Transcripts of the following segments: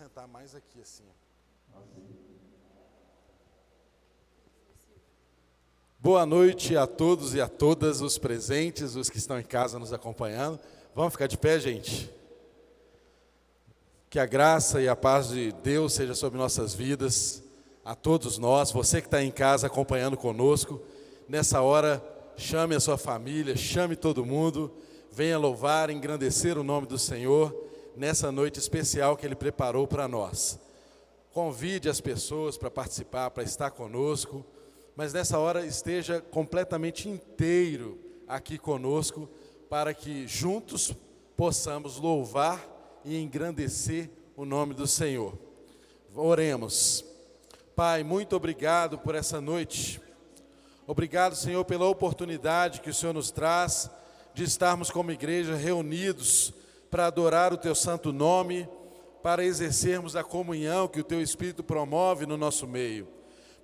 sentar mais aqui assim. Boa noite a todos e a todas os presentes, os que estão em casa nos acompanhando. Vamos ficar de pé, gente? Que a graça e a paz de Deus seja sobre nossas vidas, a todos nós. Você que está em casa acompanhando conosco, nessa hora, chame a sua família, chame todo mundo, venha louvar, engrandecer o nome do Senhor, nessa noite especial que Ele preparou para nós. Convide as pessoas para participar, para estar conosco, mas nessa hora esteja completamente inteiro aqui conosco, para que juntos possamos louvar e engrandecer o nome do Senhor. Oremos. Pai, muito obrigado por essa noite. Obrigado, Senhor, pela oportunidade que o Senhor nos traz de estarmos como igreja reunidos para adorar o Teu santo nome, para exercermos a comunhão que o Teu Espírito promove no nosso meio.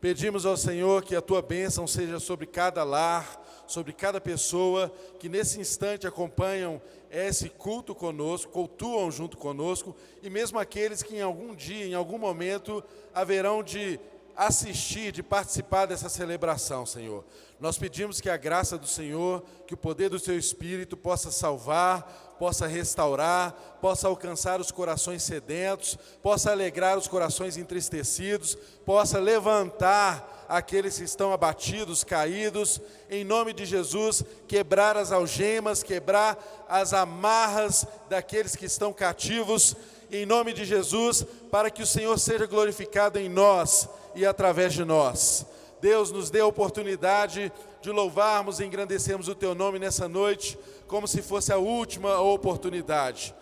Pedimos ao Senhor que a Tua bênção seja sobre cada lar, sobre cada pessoa que nesse instante acompanham esse culto conosco, cultuam junto conosco, e mesmo aqueles que em algum dia, em algum momento, haverão de assistir, de participar dessa celebração, Senhor. Nós pedimos que a graça do Senhor, que o poder do Seu Espírito possa salvar, possa restaurar, possa alcançar os corações sedentos, possa alegrar os corações entristecidos, possa levantar aqueles que estão abatidos, caídos, em nome de Jesus, quebrar as algemas, quebrar as amarras daqueles que estão cativos, em nome de Jesus, para que o Senhor seja glorificado em nós e através de nós. Deus nos dê a oportunidade de louvarmos e engrandecermos o Teu nome nessa noite, como se fosse a última oportunidade.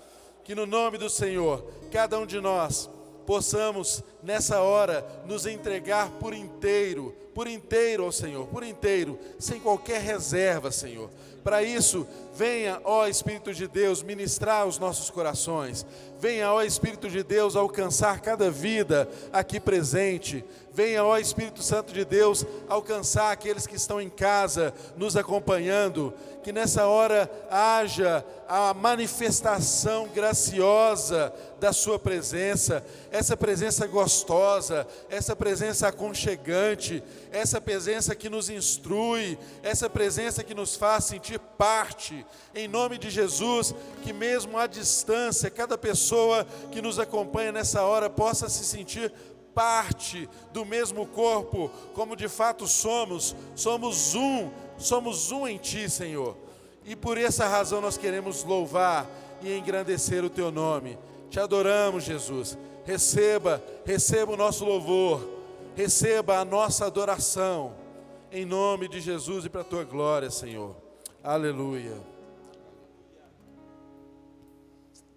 Que no nome do Senhor, cada um de nós possamos nessa hora nos entregar por inteiro ao Senhor, por inteiro, sem qualquer reserva, Senhor. Para isso, venha, ó Espírito de Deus, ministrar os nossos corações. Venha, ó Espírito de Deus, alcançar cada vida aqui presente. Venha, ó Espírito Santo de Deus, alcançar aqueles que estão em casa nos acompanhando. Que nessa hora haja a manifestação graciosa da Sua presença, essa presença gostosa, essa presença aconchegante, essa presença que nos instrui, essa presença que nos faz sentir parte, em nome de Jesus, que mesmo à distância, cada pessoa que nos acompanha nessa hora possa se sentir parte do mesmo corpo, como de fato somos um em Ti, Senhor. E por essa razão nós queremos louvar e engrandecer o Teu nome. Te adoramos, Jesus. Receba o nosso louvor, receba a nossa adoração, em nome de Jesus e para a Tua glória, Senhor. Aleluia.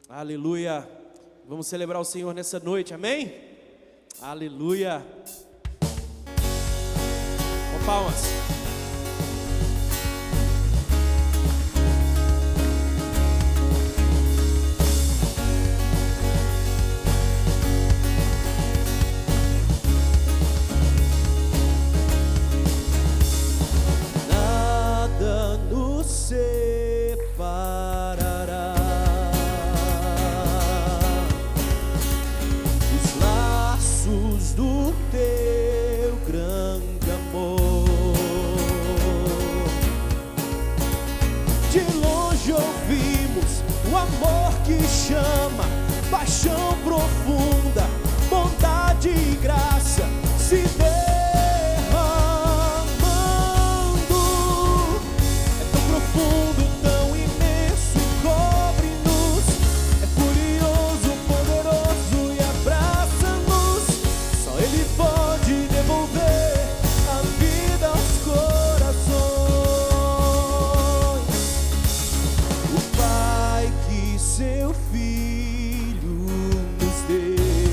Aleluia. Vamos celebrar o Senhor nessa noite, amém? Aleluia. Com palmas. Nada nos separará dos laços do Teu grande amor. De longe ouvimos o amor que chama, paixão profunda, bondade e graça se derramando. É tão profundo, tão imenso, cobre-nos. É furioso, poderoso e abraça-nos. Só Ele pode devolver a vida aos corações. O Pai que Seu Filho nos deu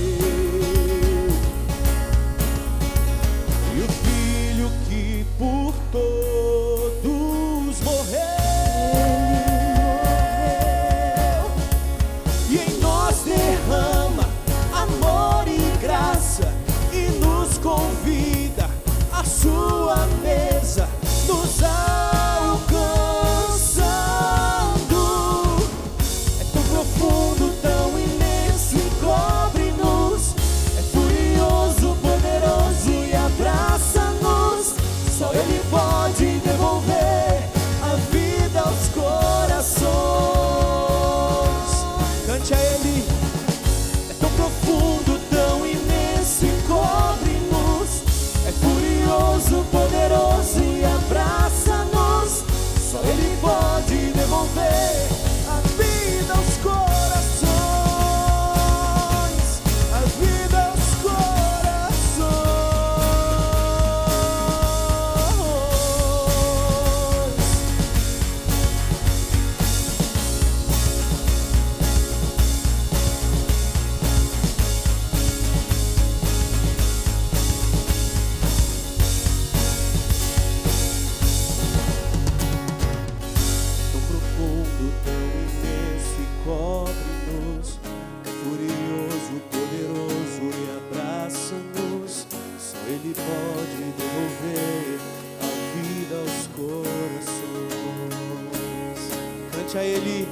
noite a Ele.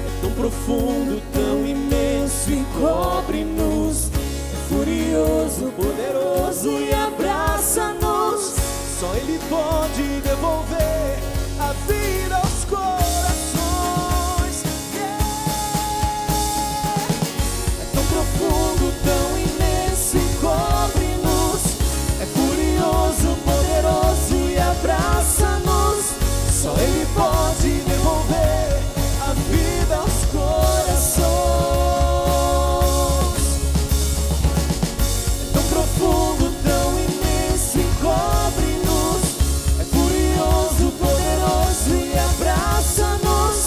É tão profundo, tão imenso e cobre-nos. É furioso, poderoso e abraça-nos. Só Ele pode devolver a vida aos corações. É tão profundo, tão imenso e cobre-nos. É furioso, poderoso e abraça-nos. Só Ele pode devolver a vida aos corações. É tão profundo, tão imenso e cobre-nos. É furioso, poderoso e abraça-nos.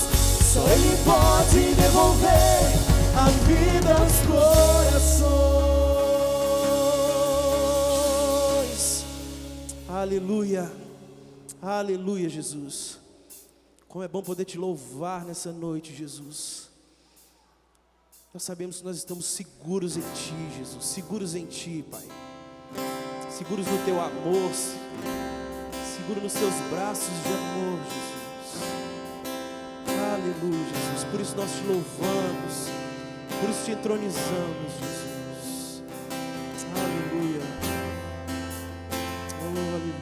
Só Ele pode devolver a vida aos corações. Aleluia. Aleluia, Jesus. Como é bom poder te louvar nessa noite, Jesus. Nós sabemos que nós estamos seguros em Ti, Jesus. Seguros em Ti, Pai. Seguros no Teu amor. Seguros nos Teus braços de amor, Jesus. Aleluia, Jesus. Por isso nós te louvamos. Por isso te entronizamos, Jesus. Aleluia. Oh, aleluia.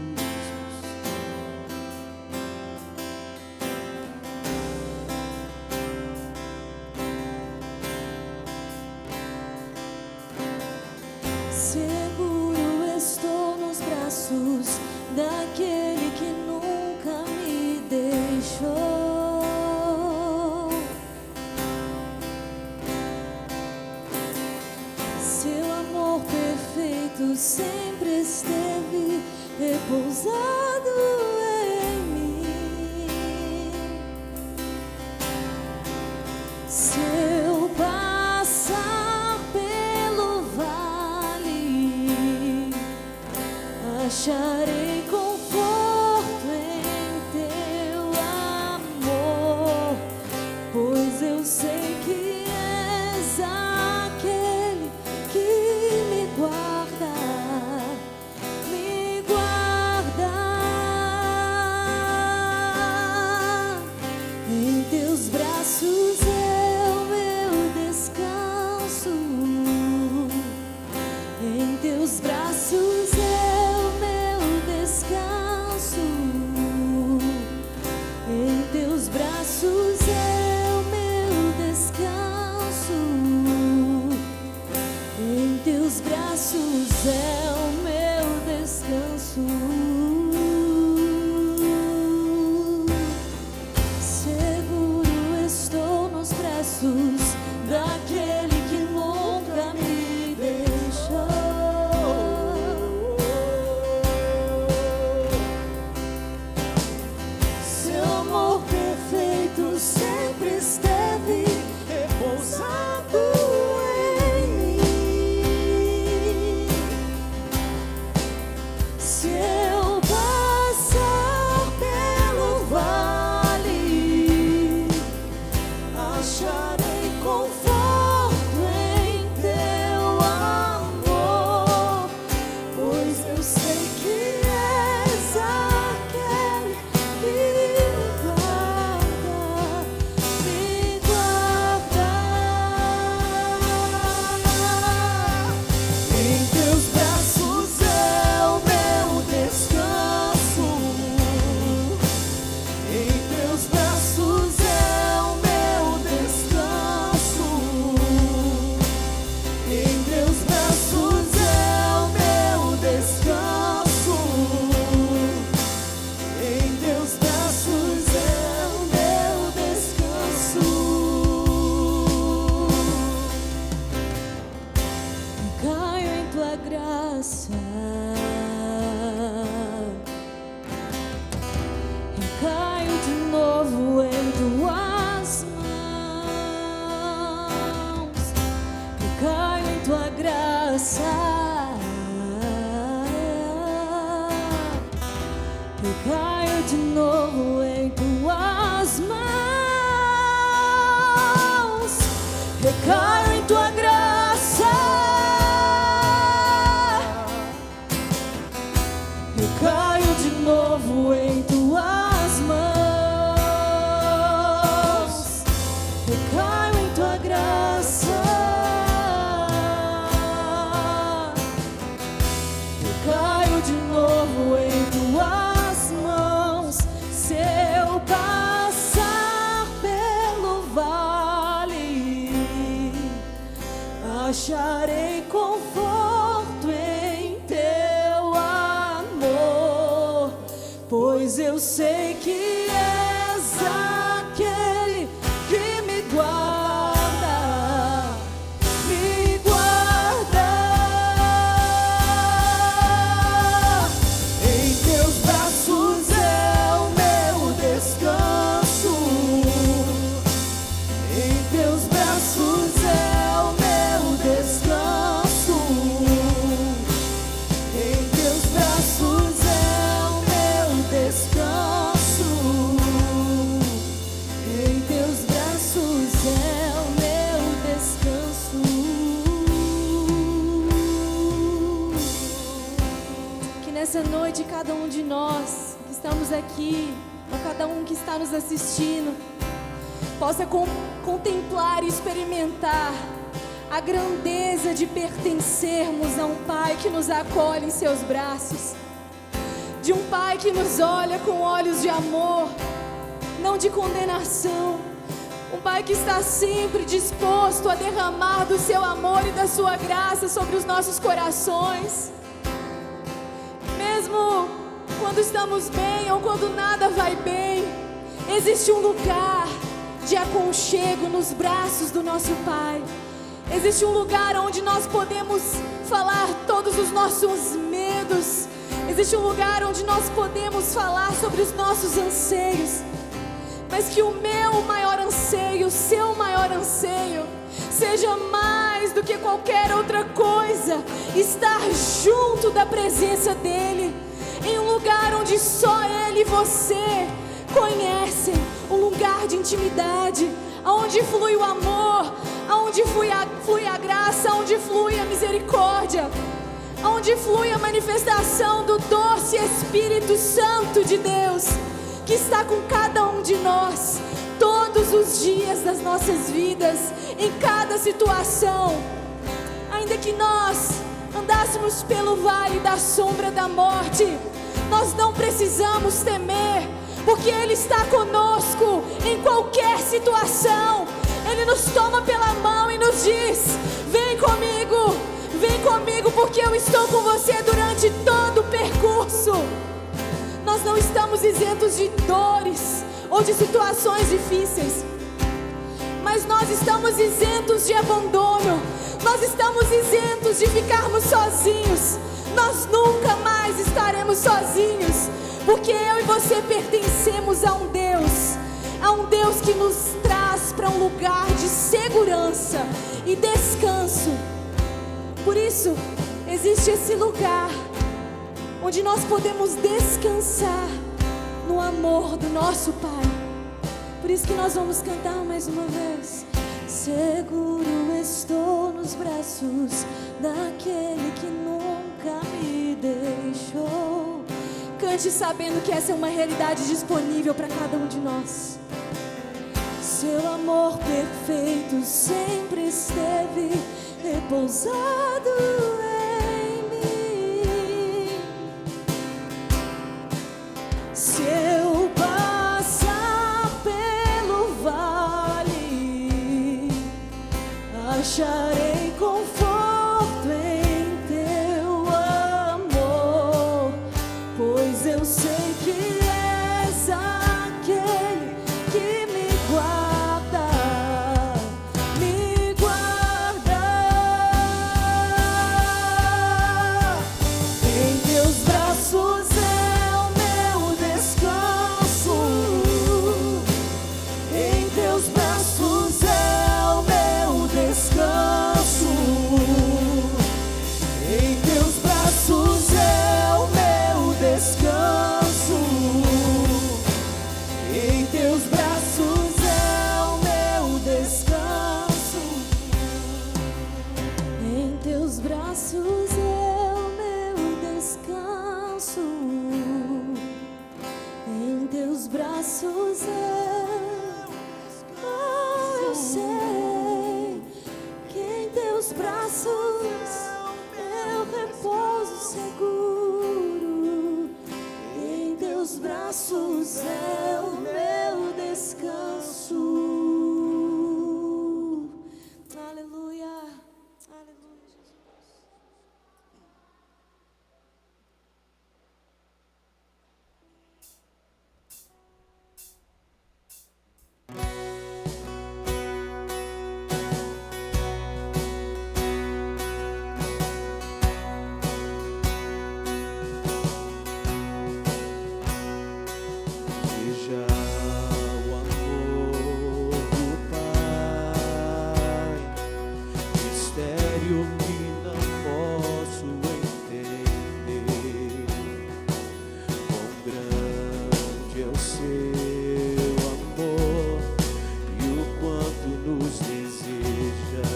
Seguro estou nos braços daquele que nunca me deixou. Seu amor perfeito sempre esteve repousado em mim. Se eu passar pelo vale, acharei conforto em Teu amor, pois eu sei que és aquele que me guarda, me guarda. Em Teus braços é o meu descanso. Em Teus braços é o meu descanso. Em Teus braços é o meu descanso. Em Teus braços é o meu descanso. Seguro estou nos braços daquele que nunca me deixou. Seu amor perfeito sempre esteve repousado em mim. Se eu passar pelo vale, acharei conforto em Teu amor, pois eu sei que és aquele que me guarda, me guarda. Em Teus braços é o meu descanso. Em Teus braços é o meu descanso. Em Teus braços é o meu descanso. Em Teus braços é o meu descanso. Caio em Tua graça. Caio de novo em Tuas mãos. Caio em Tua graça. Caio de novo em Tuas mãos. Recaio em Tua graça. Recaio de novo em Tuas mãos. sei que és aquele que me guarda, me guarda. Em teus braços é o meu descanso, em teus braços é o meu descanso, em teus braços é o meu descanso, em teus braços é o meu descanso. Que nessa noite cada um de nós que estamos aqui, ou cada um que está nos assistindo, possa contemplar e experimentar a grandeza de pertencermos a um Pai que nos acolhe em seus braços, de um Pai que nos olha com olhos de amor, não de condenação, um Pai que está sempre disposto a derramar do seu amor e da sua graça sobre os nossos corações, mesmo quando estamos bem ou quando nada vai bem. Existe um lugar de aconchego nos braços do nosso Pai. Existe um lugar onde nós podemos falar todos os nossos medos. Existe um lugar onde nós podemos falar sobre os nossos anseios. Mas que o meu maior anseio, o seu maior anseio, seja mais do que qualquer outra coisa, estar junto da presença dEle, em um lugar onde só Ele e você conhecem, um lugar de intimidade, onde flui o amor, onde flui a graça, onde flui a misericórdia, onde flui a manifestação do doce Espírito Santo de Deus, que está com cada um de nós, todos os dias das nossas vidas, em cada situação. Ainda que nós andássemos pelo vale da sombra da morte, nós não precisamos temer, porque Ele está conosco em qualquer situação. Ele nos toma pela mão e nos diz: vem comigo, porque eu estou com você durante todo o percurso. Nós não estamos isentos de dores ou de situações difíceis, mas nós estamos isentos de abandono, nós estamos isentos de ficarmos sozinhos. Nós nunca mais estaremos sozinhos, porque eu e você pertencemos a um Deus que nos traz para um lugar de segurança e descanso. Por isso, existe esse lugar onde nós podemos descansar no amor do nosso Pai. Por isso que nós vamos cantar mais uma vez. Seguro estou nos braços daquele que nunca me deixou. Cante sabendo que essa é uma realidade disponível para cada um de nós. Seu amor perfeito sempre esteve repousado em mim. Se eu passar pelo vale, acharei conforto em teu amor, pois eu sei que és aquele que me guarda, me guarda. Em teus braços é o meu descanso, em teus braços é o meu descanso, em teus braços é o meu descanso, em teus braços é o meu descanso, em teus braços é o meu descanso, em teus braços eu sei que em teus braços eu repouso seguro, em teus braços é o meu descanso. Aleluia, aleluia, Jesus. amor e o quanto nos deseja.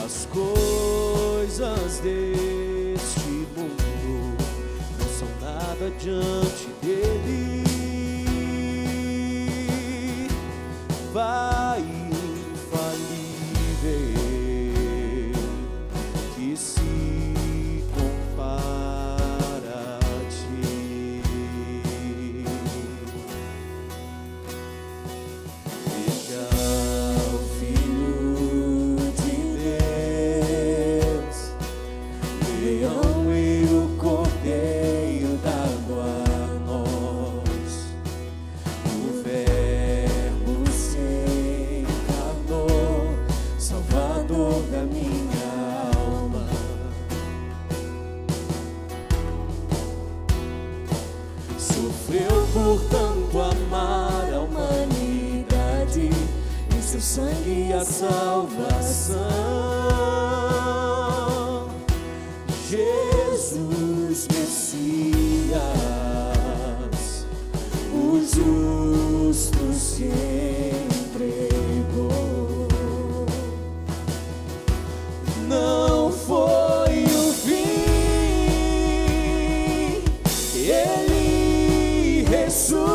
As coisas deste mundo não são nada diante dele. Vai infalível que se compara a ti. Veja o Filho de Deus, leão e o cordeiro dado a nós. O Verbo se encarnou, Salvador da minha alma. Sofreu por tanto amar a humanidade, em seu sangue a salvação. Jesus Messias, o justo se entregou. Não foi o fim, ele ressuscitou.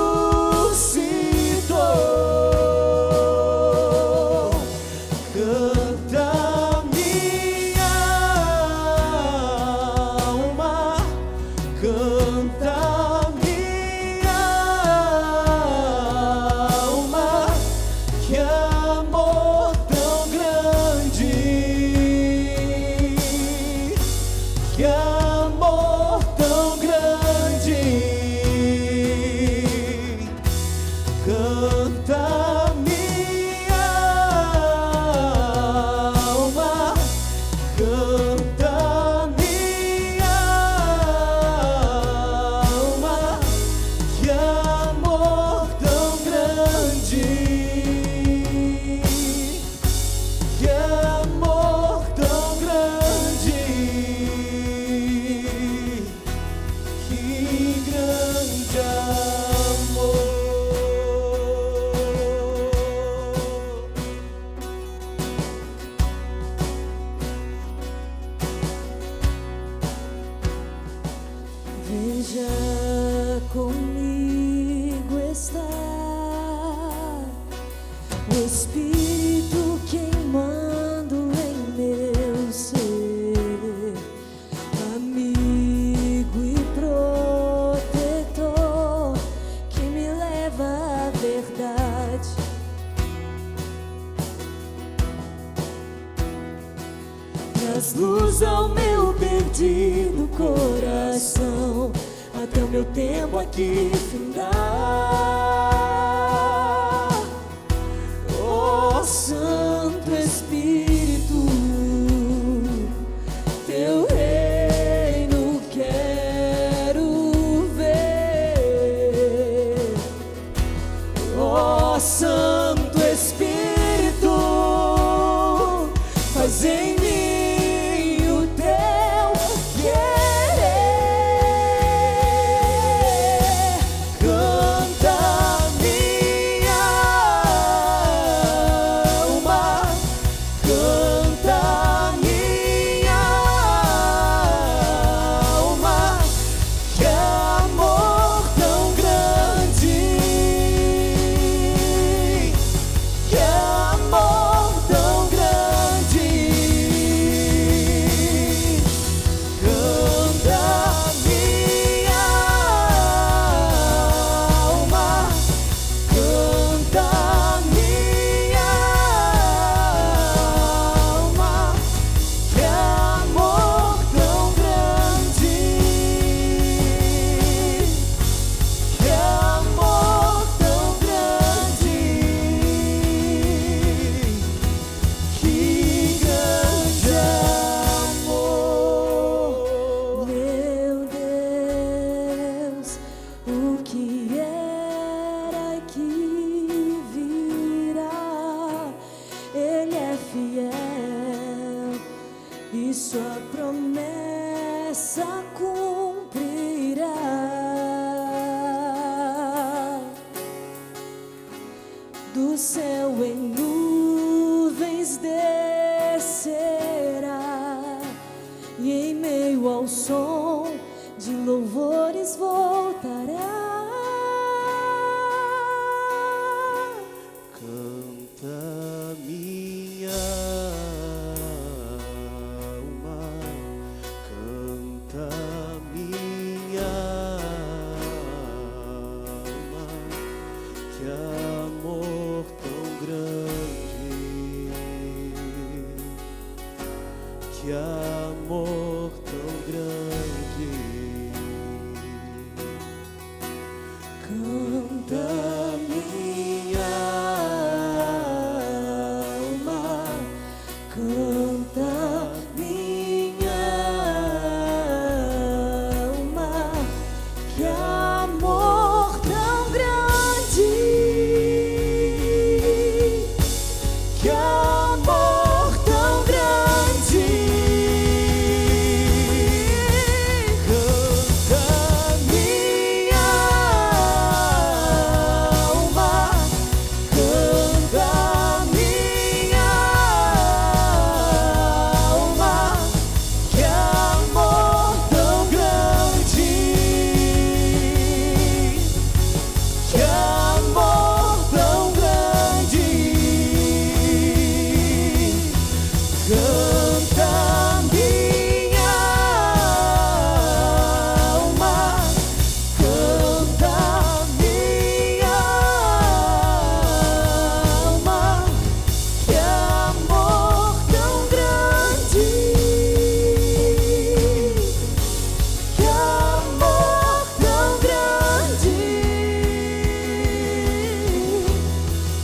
Canta minha alma, canta minha alma, que amor tão grande, que amor tão grande. Canta minha alma, canta minha alma, que amor tão grande, que amor tão grande, que grande amor. Veja comigo está o Espírito queimando em meu ser, amigo e protetor que me leva à verdade. Traz luz ao meu perdido coração, até o meu tempo aqui findar. Ó Santo Espírito, teu reino quero ver. Ó Santo Espírito, faz em mim o teu querer. Canta minha alma, céu em nuvens descerá, e em meio ao som de louvores voltará. Canta minha alma, canta minha alma, que amor tão grande, que amor tão grande. Canta minha alma, canta minha alma, que amor tão grande, que amor tão grande. Canta minha alma, canta minha alma, que amor tão grande, que amor tão grande. Canta minha alma, canta minha alma, que amor tão grande, que amor tão grande,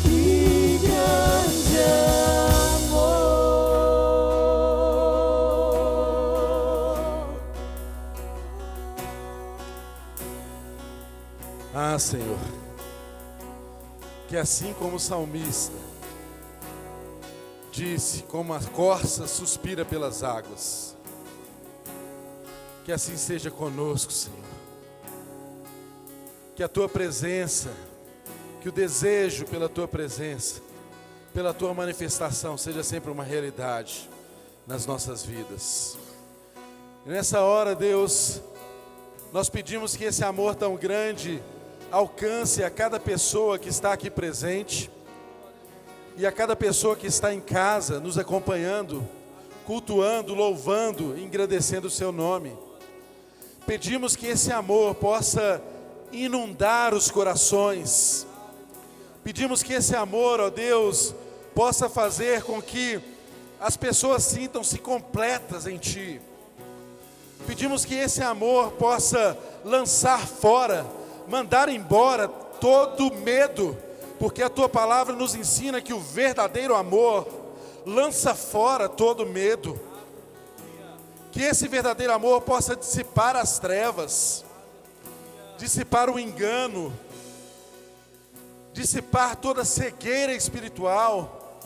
que grande amor. Ah, Senhor, que assim como o salmista disse, como a corça suspira pelas águas, que assim seja conosco, Senhor. Que a Tua presença, que o desejo pela Tua presença, pela Tua manifestação, seja sempre uma realidade nas nossas vidas. E nessa hora, Deus, nós pedimos que esse amor tão grande alcance a cada pessoa que está aqui presente e a cada pessoa que está em casa nos acompanhando, cultuando, louvando, engrandecendo o Seu nome. Pedimos que esse amor possa inundar os corações. Pedimos que esse amor, ó Deus, possa fazer com que as pessoas sintam-se completas em Ti. Pedimos que esse amor possa lançar fora, mandar embora todo medo, porque a Tua palavra nos ensina que o verdadeiro amor lança fora todo medo. Que esse verdadeiro amor possa dissipar as trevas, dissipar o engano, dissipar toda cegueira espiritual.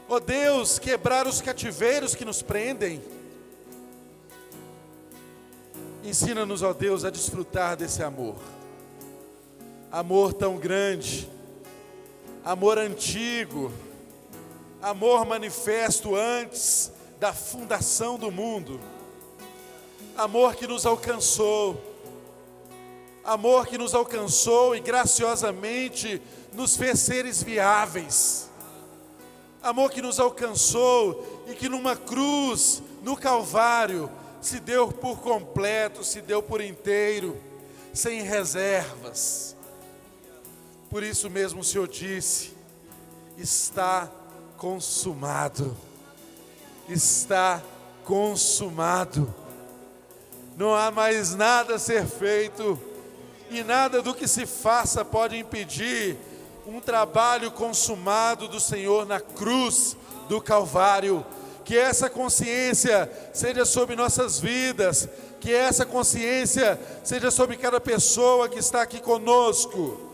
Ó Deus, quebrar os cativeiros que nos prendem. Ensina-nos, ó Deus, a desfrutar desse amor. Amor tão grande, amor antigo, amor manifesto antes da fundação do mundo. Amor que nos alcançou. Amor que nos alcançou e graciosamente nos fez seres viáveis. Amor que nos alcançou e que numa cruz, no Calvário, se deu por completo, se deu por inteiro, sem reservas. Por isso mesmo o Senhor disse: está consumado. Está consumado. Não há mais nada a ser feito, e nada do que se faça pode impedir um trabalho consumado do Senhor na cruz do Calvário. Que essa consciência seja sobre nossas vidas, que essa consciência seja sobre cada pessoa que está aqui conosco.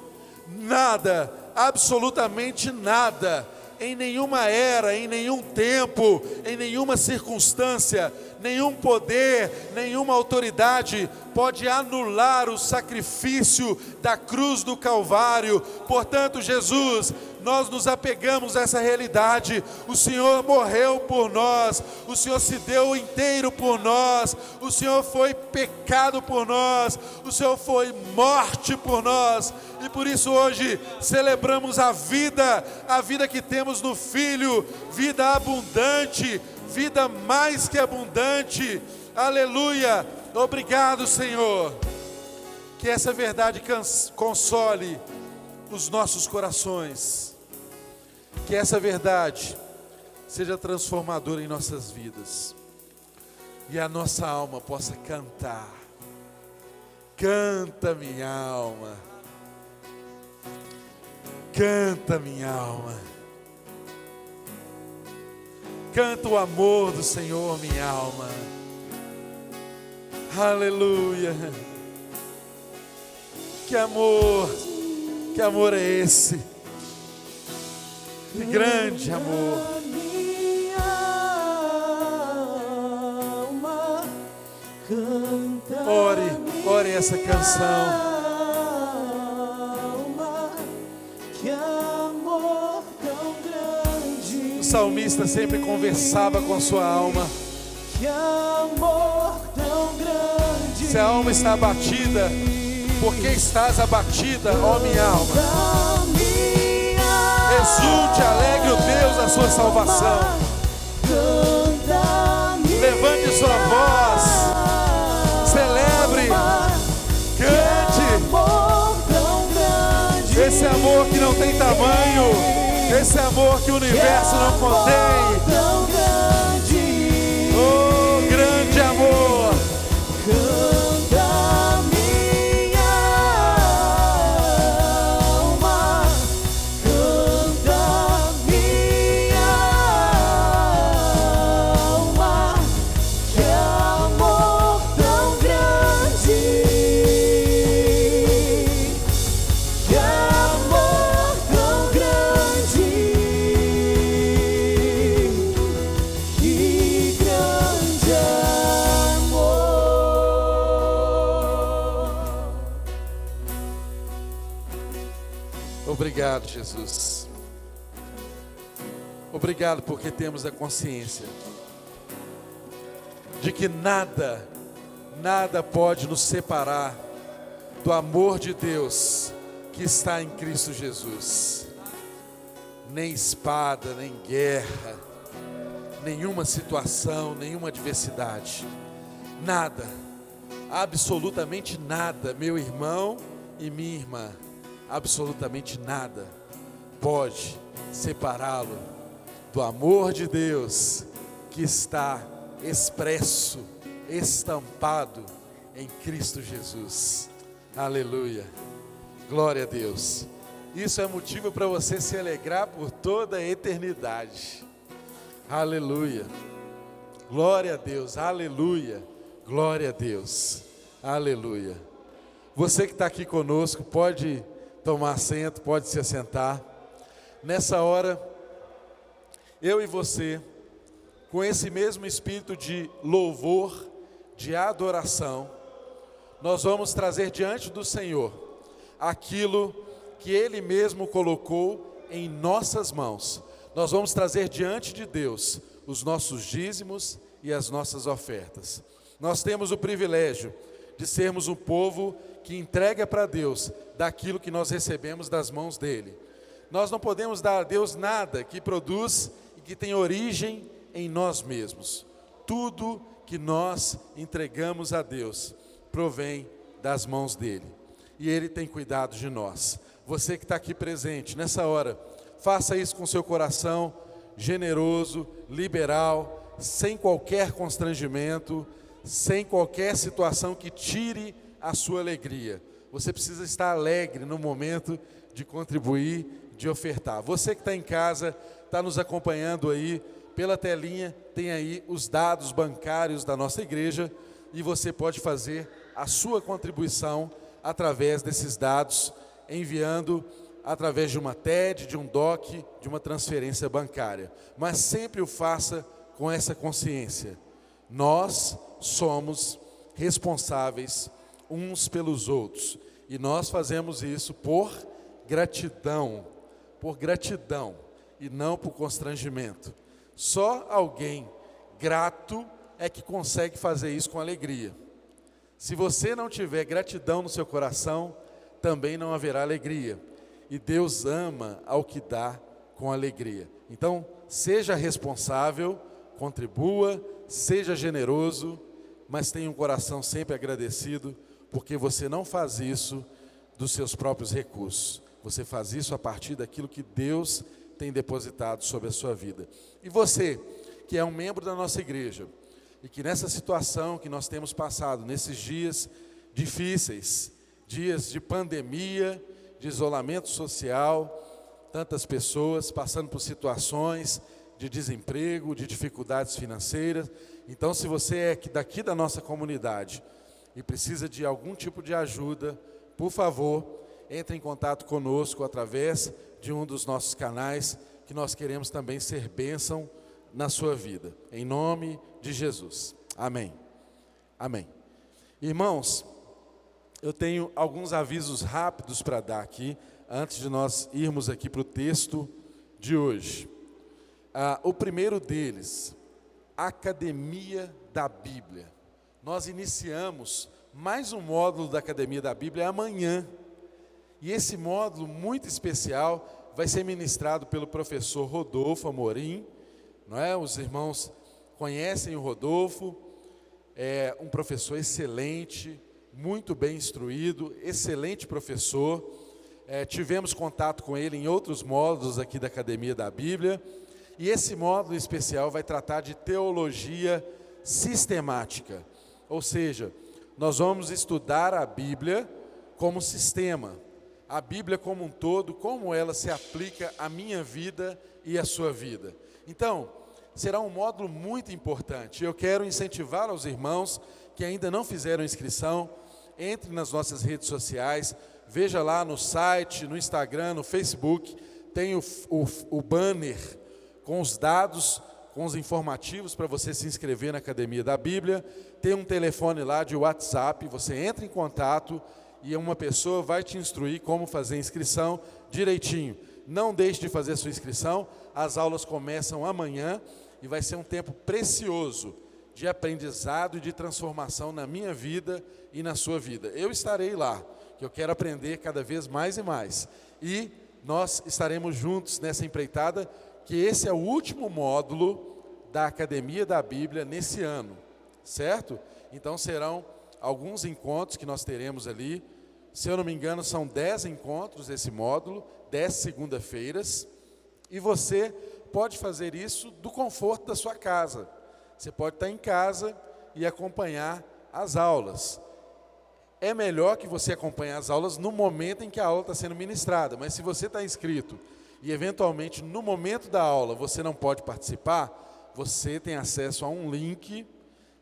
Nada, absolutamente nada, em nenhuma era, em nenhum tempo, em nenhuma circunstância, nenhum poder, nenhuma autoridade pode anular o sacrifício da cruz do Calvário. Portanto, Jesus, nós nos apegamos a essa realidade. O Senhor morreu por nós, o Senhor se deu inteiro por nós, o Senhor foi pecado por nós, o Senhor foi morte por nós, e por isso hoje celebramos a vida que temos no Filho, vida abundante, vida mais que abundante. Aleluia! Obrigado, Senhor. Que essa verdade console os nossos corações. Que essa verdade seja transformadora em nossas vidas. E a nossa alma possa cantar. Canta, minha alma. Canta, minha alma. Canta o amor do Senhor, minha alma. Aleluia. Que amor é esse? Que grande amor. Ore essa canção. Que amor tão grande. O salmista sempre conversava com a sua alma. Que amor tão grande. Se a alma está abatida, por que estás abatida, ó minha alma? Exulte, alegre o Deus da sua salvação. Levante sua voz, celebre, cante. Esse amor que não tem tamanho, esse amor que o universo não contém. Oh, grande amor. Obrigado, Jesus. Obrigado porque temos a consciência de que nada pode nos separar do amor de Deus que está em Cristo Jesus. Nem espada, nem guerra, nenhuma situação, nenhuma adversidade. Nada, absolutamente nada, meu irmão e minha irmã. Absolutamente nada pode separá-lo do amor de Deus que está expresso, estampado em Cristo Jesus. Aleluia, glória a Deus. Isso é motivo para você se alegrar por toda a eternidade. Aleluia, glória a Deus, aleluia, glória a Deus, aleluia. Você que está aqui conosco pode tomar assento, pode se assentar. Nessa hora, eu e você, com esse mesmo espírito de louvor, de adoração, nós vamos trazer diante do Senhor aquilo que Ele mesmo colocou em nossas mãos. Nós vamos trazer diante de Deus os nossos dízimos e as nossas ofertas. Nós temos o privilégio de sermos um povo que entrega para Deus daquilo que nós recebemos das mãos dEle. Nós não podemos dar a Deus nada que produz e que tem origem em nós mesmos. Tudo que nós entregamos a Deus provém das mãos dEle. E Ele tem cuidado de nós. Você que está aqui presente nessa hora, faça isso com seu coração generoso, liberal, sem qualquer constrangimento, sem qualquer situação que tire a sua alegria. Você precisa estar alegre no momento de contribuir, de ofertar. Você que está em casa, está nos acompanhando aí pela telinha, tem aí os dados bancários da nossa igreja e você pode fazer a sua contribuição através desses dados, enviando através de uma TED, de um DOC, de uma transferência bancária. Mas sempre o faça com essa consciência. Nós somos responsáveis uns pelos outros. E nós fazemos isso por gratidão, por gratidão e não por constrangimento. Só alguém grato é que consegue fazer isso com alegria. Se você não tiver gratidão no seu coração, também não haverá alegria. E Deus ama ao que dá com alegria. Então, seja responsável, contribua, seja generoso, mas tenha um coração sempre agradecido, porque você não faz isso dos seus próprios recursos. Você faz isso a partir daquilo que Deus tem depositado sobre a sua vida. E você, que é um membro da nossa igreja, e que nessa situação que nós temos passado, nesses dias difíceis, dias de pandemia, de isolamento social, tantas pessoas passando por situações de desemprego, de dificuldades financeiras. Então, se você é daqui da nossa comunidade e precisa de algum tipo de ajuda, por favor, entre em contato conosco através de um dos nossos canais, que nós queremos também ser bênção na sua vida. Em nome de Jesus. Amém. Amém. Irmãos, eu tenho alguns avisos rápidos para dar aqui, antes de nós irmos aqui para o texto de hoje. O primeiro deles, Academia da Bíblia. Nós iniciamos mais um módulo da Academia da Bíblia amanhã. E esse módulo muito especial vai ser ministrado pelo professor Rodolfo Amorim, não é? Os irmãos conhecem o Rodolfo, é um professor excelente, muito bem instruído, excelente professor. Tivemos contato com ele em outros módulos aqui da Academia da Bíblia. E esse módulo especial vai tratar de teologia sistemática. Ou seja, nós vamos estudar a Bíblia como sistema. A Bíblia como um todo, como ela se aplica à minha vida e à sua vida. Então, será um módulo muito importante. Eu quero incentivar aos irmãos que ainda não fizeram inscrição, entre nas nossas redes sociais, veja lá no site, no Instagram, no Facebook, tem o banner com os dados, com os informativos para você se inscrever na Academia da Bíblia. Tem um telefone lá de WhatsApp, você entra em contato e uma pessoa vai te instruir como fazer a inscrição direitinho. Não deixe de fazer a sua inscrição, as aulas começam amanhã e vai ser um tempo precioso de aprendizado e de transformação na minha vida e na sua vida. Eu estarei lá, que eu quero aprender cada vez mais e mais. E nós estaremos juntos nessa empreitada, que esse é o último módulo da Academia da Bíblia nesse ano, certo? Então serão alguns encontros que nós teremos ali. Se eu não me engano, são 10 encontros esse módulo, 10 segunda-feiras. E você pode fazer isso do conforto da sua casa. Você pode estar em casa e acompanhar as aulas. É melhor que você acompanhe as aulas no momento em que a aula está sendo ministrada. Mas se você está inscrito e eventualmente no momento da aula você não pode participar, você tem acesso a um link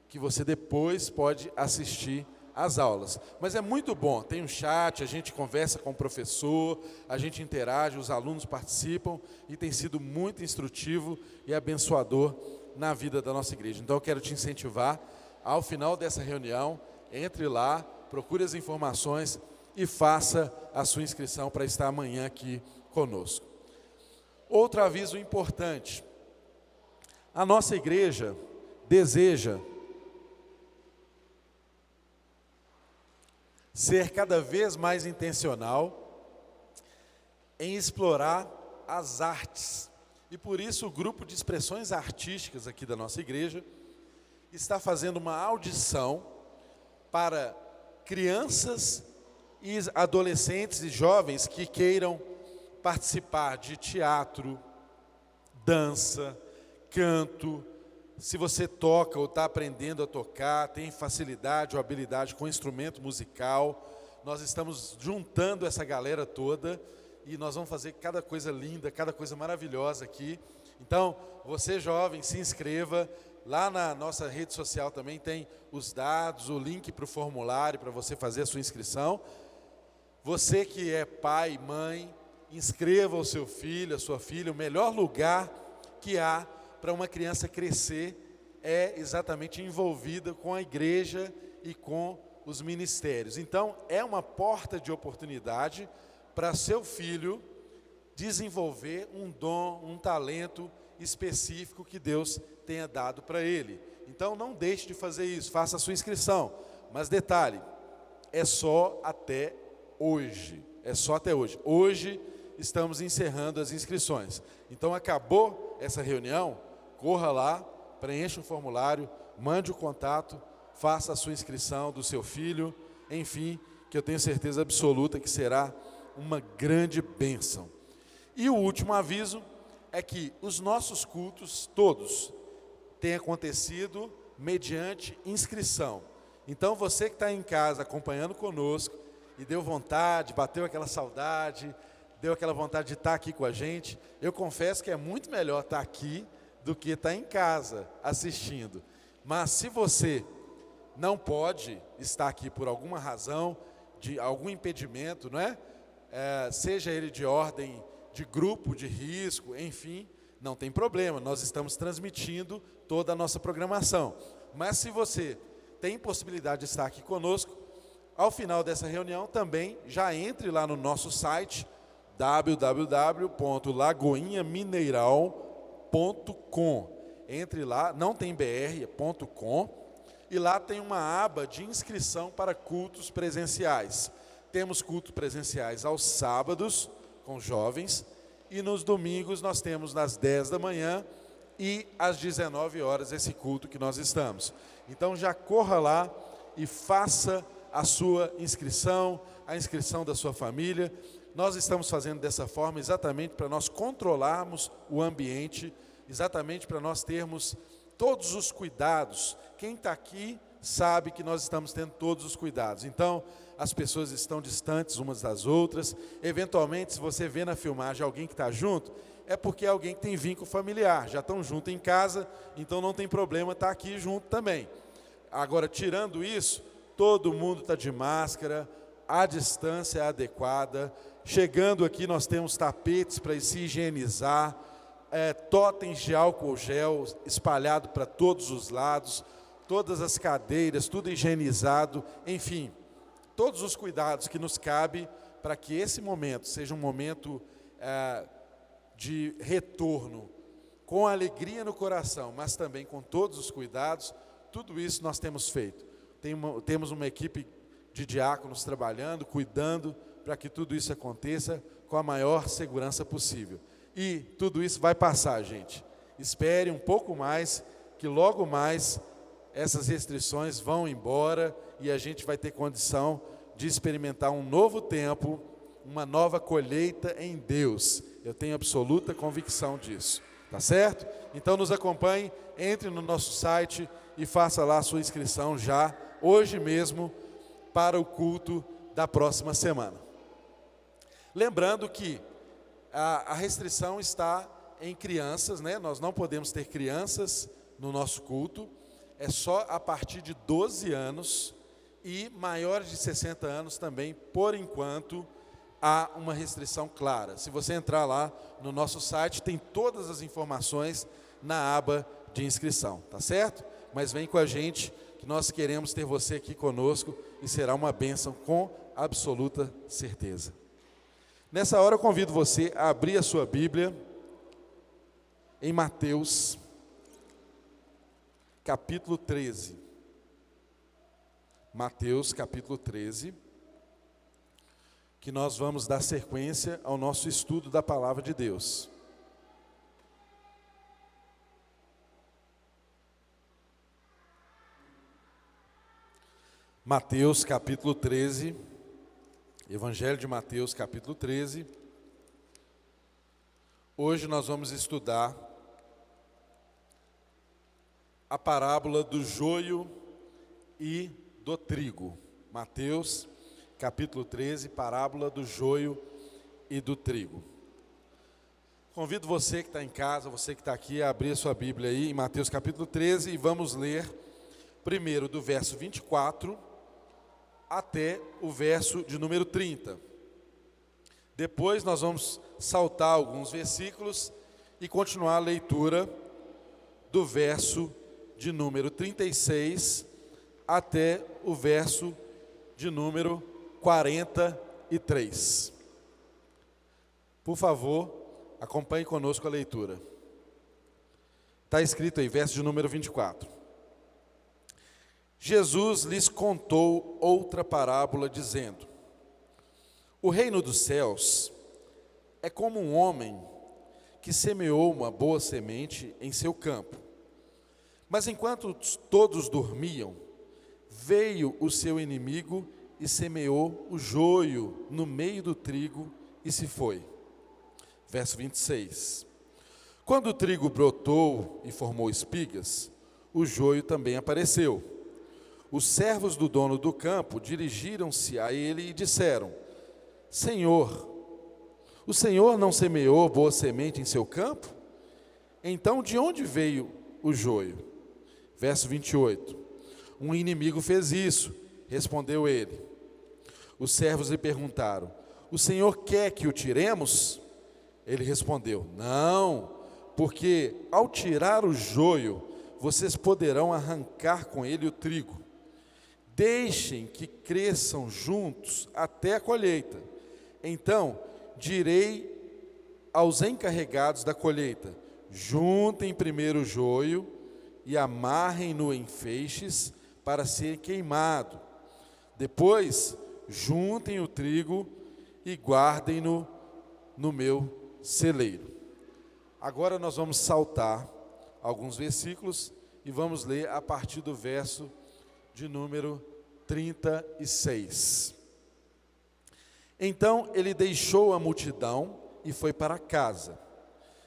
que você depois pode assistir às aulas. Mas é muito bom, tem um chat, a gente conversa com o professor, a gente interage, os alunos participam e tem sido muito instrutivo e abençoador na vida da nossa igreja. Então eu quero te incentivar, ao final dessa reunião, entre lá, procure as informações e faça a sua inscrição para estar amanhã aqui conosco. Outro aviso importante, a nossa igreja deseja ser cada vez mais intencional em explorar as artes. E por isso o grupo de expressões artísticas aqui da nossa igreja está fazendo uma audição para crianças e adolescentes e jovens que queiram participar de teatro, dança, canto. Se você toca ou está aprendendo a tocar, tem facilidade ou habilidade com instrumento musical, nós estamos juntando essa galera toda e nós vamos fazer cada coisa linda, cada coisa maravilhosa aqui. Então, você jovem, se inscreva. Lá na nossa rede social também tem os dados, o link para o formulário para você fazer a sua inscrição. Você que é pai, mãe, inscreva o seu filho, a sua filha. O melhor lugar que há para uma criança crescer é exatamente envolvida com a igreja e com os ministérios. Então, é uma porta de oportunidade para seu filho desenvolver um dom, um talento específico que Deus tenha dado para ele. Então não deixe de fazer isso, faça a sua inscrição. Mas detalhe, é só até hoje. É só até hoje. Hoje estamos encerrando as inscrições. Então acabou essa reunião, corra lá, preencha o formulário, mande o contato, faça a sua inscrição do seu filho, enfim, que eu tenho certeza absoluta que será uma grande bênção. E o último aviso é que os nossos cultos, todos, têm acontecido mediante inscrição. Então você que está em casa acompanhando conosco e deu vontade, bateu aquela saudade, deu aquela vontade de estar aqui com a gente, eu confesso que é muito melhor estar aqui do que estar em casa assistindo. Mas se você não pode estar aqui por alguma razão, de algum impedimento, não é? Seja ele de ordem de grupo, de risco, enfim, não tem problema, nós estamos transmitindo toda a nossa programação. Mas se você tem possibilidade de estar aqui conosco, ao final dessa reunião também já entre lá no nosso site www.lagoinhamineral.com. Entre lá, não tem br, é .com, e lá tem uma aba de inscrição para cultos presenciais. Temos cultos presenciais aos sábados com jovens, e nos domingos nós temos nas 10 da manhã e às 19 horas esse culto que nós estamos. Então já corra lá e faça a sua inscrição, a inscrição da sua família. Nós estamos fazendo dessa forma exatamente para nós controlarmos o ambiente, exatamente para nós termos todos os cuidados. Quem está aqui sabe que nós estamos tendo todos os cuidados. Então, as pessoas estão distantes umas das outras. Eventualmente, se você vê na filmagem alguém que está junto, é porque é alguém que tem vínculo familiar. Já estão juntos em casa, então não tem problema estar aqui junto também. Agora, tirando isso, todo mundo está de máscara, a distância é adequada. Chegando aqui, nós temos tapetes para se higienizar, totens de álcool gel espalhado para todos os lados, todas as cadeiras, tudo higienizado, enfim, todos os cuidados que nos cabe para que esse momento seja um momento de retorno, com alegria no coração, mas também com todos os cuidados. Tudo isso nós temos feito. Temos uma equipe de diáconos trabalhando, cuidando, para que tudo isso aconteça com a maior segurança possível. E tudo isso vai passar, gente. Espere um pouco mais, que logo mais essas restrições vão embora e a gente vai ter condição de experimentar um novo tempo, uma nova colheita em Deus. Eu tenho absoluta convicção disso. Tá certo? Então nos acompanhe, entre no nosso site e faça lá a sua inscrição já, hoje mesmo, para o culto da próxima semana. Lembrando que a restrição está em crianças, né? Nós não podemos ter crianças no nosso culto, é só a partir de 12 anos e maiores de 60 anos também, por enquanto, há uma restrição clara. Se você entrar lá no nosso site, tem todas as informações na aba de inscrição, tá certo? Mas vem com a gente, que nós queremos ter você aqui conosco e será uma bênção com absoluta certeza. Nessa hora eu convido você a abrir a sua Bíblia em Mateus, capítulo 13. Mateus, capítulo 13, que nós vamos dar sequência ao nosso estudo da Palavra de Deus. Mateus, capítulo 13, Evangelho de Mateus, capítulo 13. Hoje nós vamos estudar a parábola do joio e do trigo. Mateus, capítulo 13, parábola do joio e do trigo. Convido você que está em casa, você que está aqui, a abrir a sua Bíblia aí em Mateus capítulo 13 e vamos ler primeiro do verso 24 até o verso de número 30. Depois nós vamos saltar alguns versículos e continuar a leitura do verso de número 36 até o verso de número 43. Por favor, acompanhe conosco a leitura. Está escrito aí, verso de número 24. Jesus lhes contou outra parábola, dizendo: o reino dos céus é como um homem que semeou uma boa semente em seu campo. Mas enquanto todos dormiam, veio o seu inimigo e semeou o joio no meio do trigo e se foi. Verso 26. Quando o trigo brotou e formou espigas, o joio também apareceu. Os servos do dono do campo dirigiram-se a ele e disseram: Senhor, o Senhor não semeou boa semente em seu campo? Então de onde veio o joio? Verso 28. Um inimigo fez isso, respondeu ele. Os servos lhe perguntaram: o Senhor quer que o tiremos? Ele respondeu: não, porque ao tirar o joio, vocês poderão arrancar com ele o trigo. Deixem que cresçam juntos até a colheita. Então direi aos encarregados da colheita: juntem primeiro o joio e amarrem-no em feixes para ser queimado. Depois, juntem o trigo e guardem-no no meu celeiro. Agora nós vamos saltar alguns versículos e vamos ler a partir do verso de número 36. Então ele deixou a multidão e foi para casa.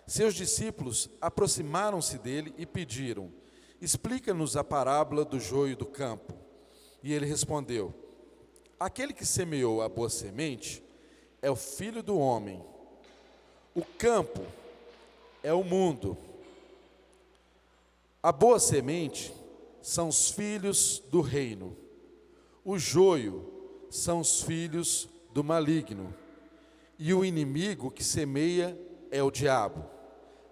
Seus discípulos aproximaram-se dele e pediram: explica-nos a parábola do joio do campo. E ele respondeu: aquele que semeou a boa semente é o Filho do homem. O campo é o mundo. A boa semente são os filhos do reino. O joio são os filhos do maligno. E o inimigo que semeia é o diabo.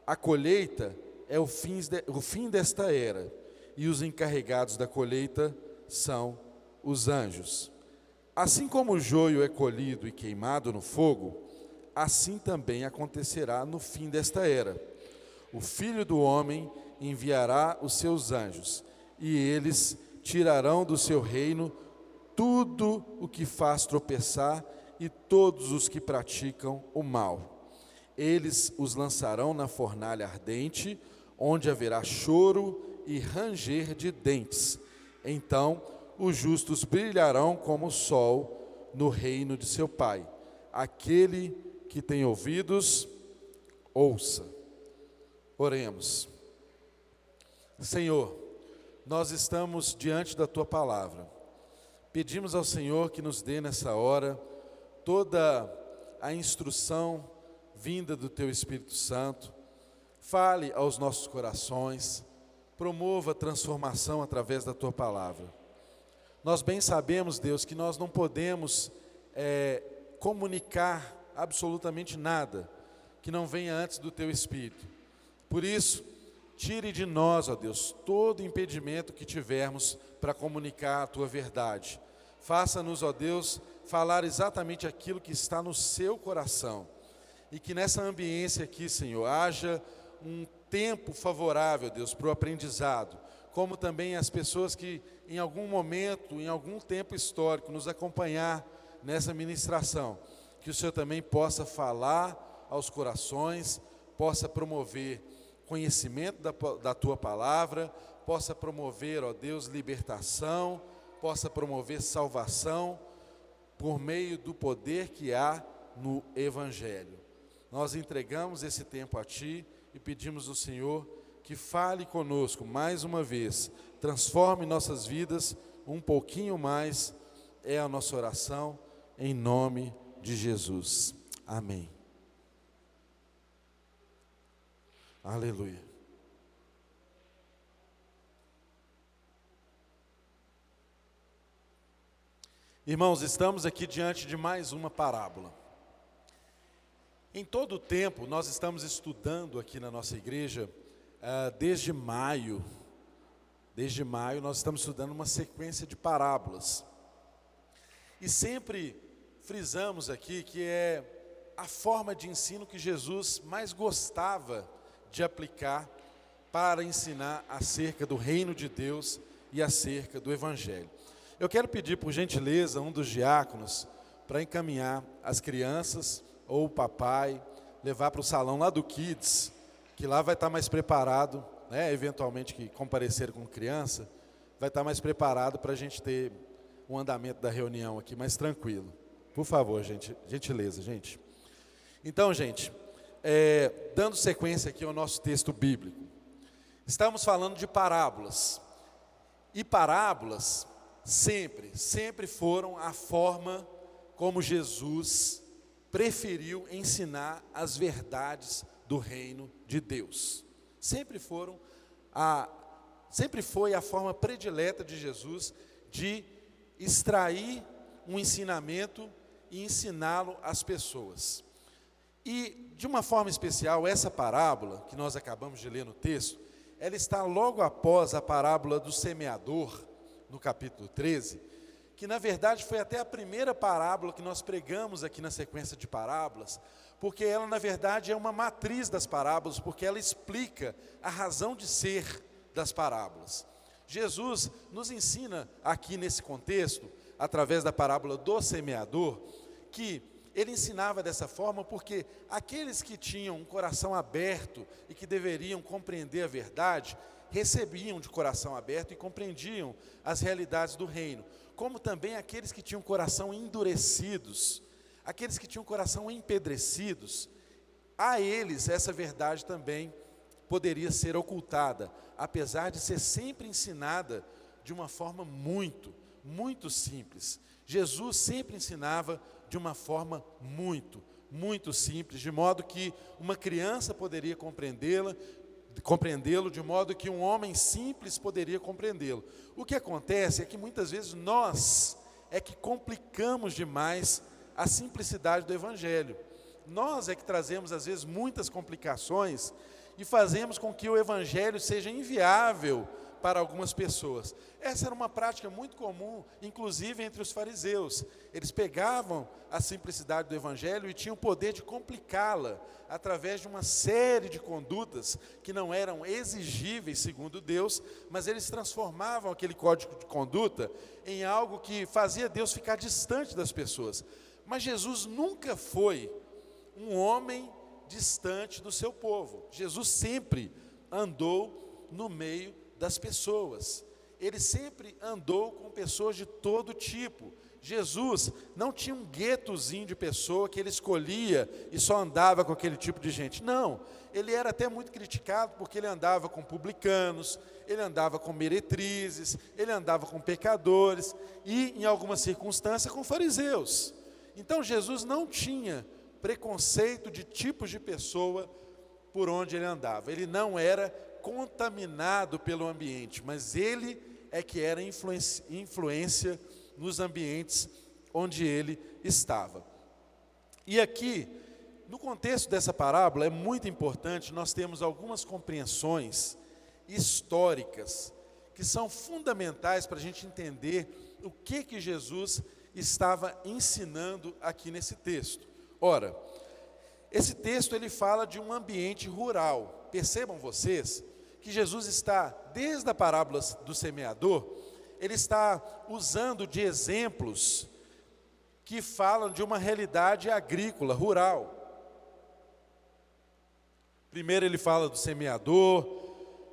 A colheita é o fim desta era, e os encarregados da colheita são os anjos. Assim como o joio é colhido e queimado no fogo, assim também acontecerá no fim desta era. O Filho do homem enviará os seus anjos, e eles tirarão do seu reino tudo o que faz tropeçar e todos os que praticam o mal. Eles os lançarão na fornalha ardente, onde haverá choro e ranger de dentes. Então os justos brilharão como o sol no reino de seu Pai. Aquele que tem ouvidos, ouça. Oremos. Senhor, nós estamos diante da Tua palavra. Pedimos ao Senhor que nos dê nessa hora toda a instrução vinda do Teu Espírito Santo. Fale aos nossos corações, promova a transformação através da Tua palavra. Nós bem sabemos, Deus, que nós não podemos comunicar absolutamente nada que não venha antes do Teu Espírito. Por isso, tire de nós, ó Deus, todo impedimento que tivermos para comunicar a Tua verdade. Faça-nos, ó Deus, falar exatamente aquilo que está no Seu coração. E que nessa ambiência aqui, Senhor, haja um tempo favorável, Deus, para o aprendizado. Como também as pessoas que em algum momento, em algum tempo histórico, nos acompanhar nessa ministração. Que o Senhor também possa falar aos corações, possa promover conhecimento da Tua palavra, possa promover, ó Deus, libertação, possa promover salvação, por meio do poder que há no Evangelho. Nós entregamos esse tempo a Ti e pedimos ao Senhor que fale conosco mais uma vez, transforme nossas vidas um pouquinho mais, é a nossa oração, em nome de Jesus. Amém. Aleluia. Irmãos, estamos aqui diante de mais uma parábola. Em todo o tempo, nós estamos estudando aqui na nossa igreja, desde maio nós estamos estudando uma sequência de parábolas. E sempre frisamos aqui que é a forma de ensino que Jesus mais gostava de aplicar para ensinar acerca do reino de Deus e acerca do Evangelho. Eu quero pedir, por gentileza, um dos diáconos para encaminhar as crianças ou o papai, levar para o salão lá do Kids, que lá vai estar mais preparado, né, eventualmente que comparecer com criança, vai estar mais preparado para a gente ter um andamento da reunião aqui mais tranquilo. Por favor, gente, gentileza, gente. Então, gente, dando sequência aqui ao nosso texto bíblico, estamos falando de parábolas. E parábolas sempre foram a forma como Jesus preferiu ensinar as verdades do reino de Deus. Sempre foi a forma predileta de Jesus de extrair um ensinamento e ensiná-lo às pessoas. E, de uma forma especial, essa parábola, que nós acabamos de ler no texto, ela está logo após a parábola do semeador, no capítulo 13, que na verdade foi até a primeira parábola que nós pregamos aqui na sequência de parábolas, porque ela na verdade é uma matriz das parábolas, porque ela explica a razão de ser das parábolas. Jesus nos ensina aqui nesse contexto, através da parábola do semeador, que ele ensinava dessa forma porque aqueles que tinham um coração aberto e que deveriam compreender a verdade, recebiam de coração aberto e compreendiam as realidades do reino, como também aqueles que tinham coração endurecidos, aqueles que tinham coração empedrecidos, a eles essa verdade também poderia ser ocultada, apesar de ser sempre ensinada de uma forma muito simples. Jesus sempre ensinava de uma forma muito simples, de modo que uma criança poderia compreendê-lo, de modo que um homem simples poderia compreendê-lo. O que acontece é que muitas vezes nós é que complicamos demais a simplicidade do Evangelho. Nós é que trazemos às vezes muitas complicações e fazemos com que o Evangelho seja inviável para algumas pessoas. Essa era uma prática muito comum, inclusive entre os fariseus. Eles pegavam a simplicidade do Evangelho e tinham o poder de complicá-la através de uma série de condutas que não eram exigíveis segundo Deus, mas eles transformavam aquele código de conduta em algo que fazia Deus ficar distante das pessoas. Mas Jesus nunca foi um homem distante do seu povo. Jesus sempre andou no meio das pessoas. Ele sempre andou com pessoas de todo tipo. Jesus não tinha um guetozinho de pessoa que ele escolhia e só andava com aquele tipo de gente. Não, ele era até muito criticado porque ele andava com publicanos, ele andava com meretrizes, ele andava com pecadores e, em algumas circunstâncias, com fariseus. Então Jesus não tinha preconceito de tipos de pessoa por onde ele andava. Ele não era contaminado pelo ambiente, mas ele é que era influência nos ambientes onde ele estava. E aqui, no contexto dessa parábola, é muito importante nós termos algumas compreensões históricas que são fundamentais para a gente entender o que Jesus estava ensinando aqui nesse texto. Ora, esse texto ele fala de um ambiente rural. Percebam vocês que Jesus está, desde a parábola do semeador, ele está usando de exemplos que falam de uma realidade agrícola, rural. Primeiro ele fala do semeador,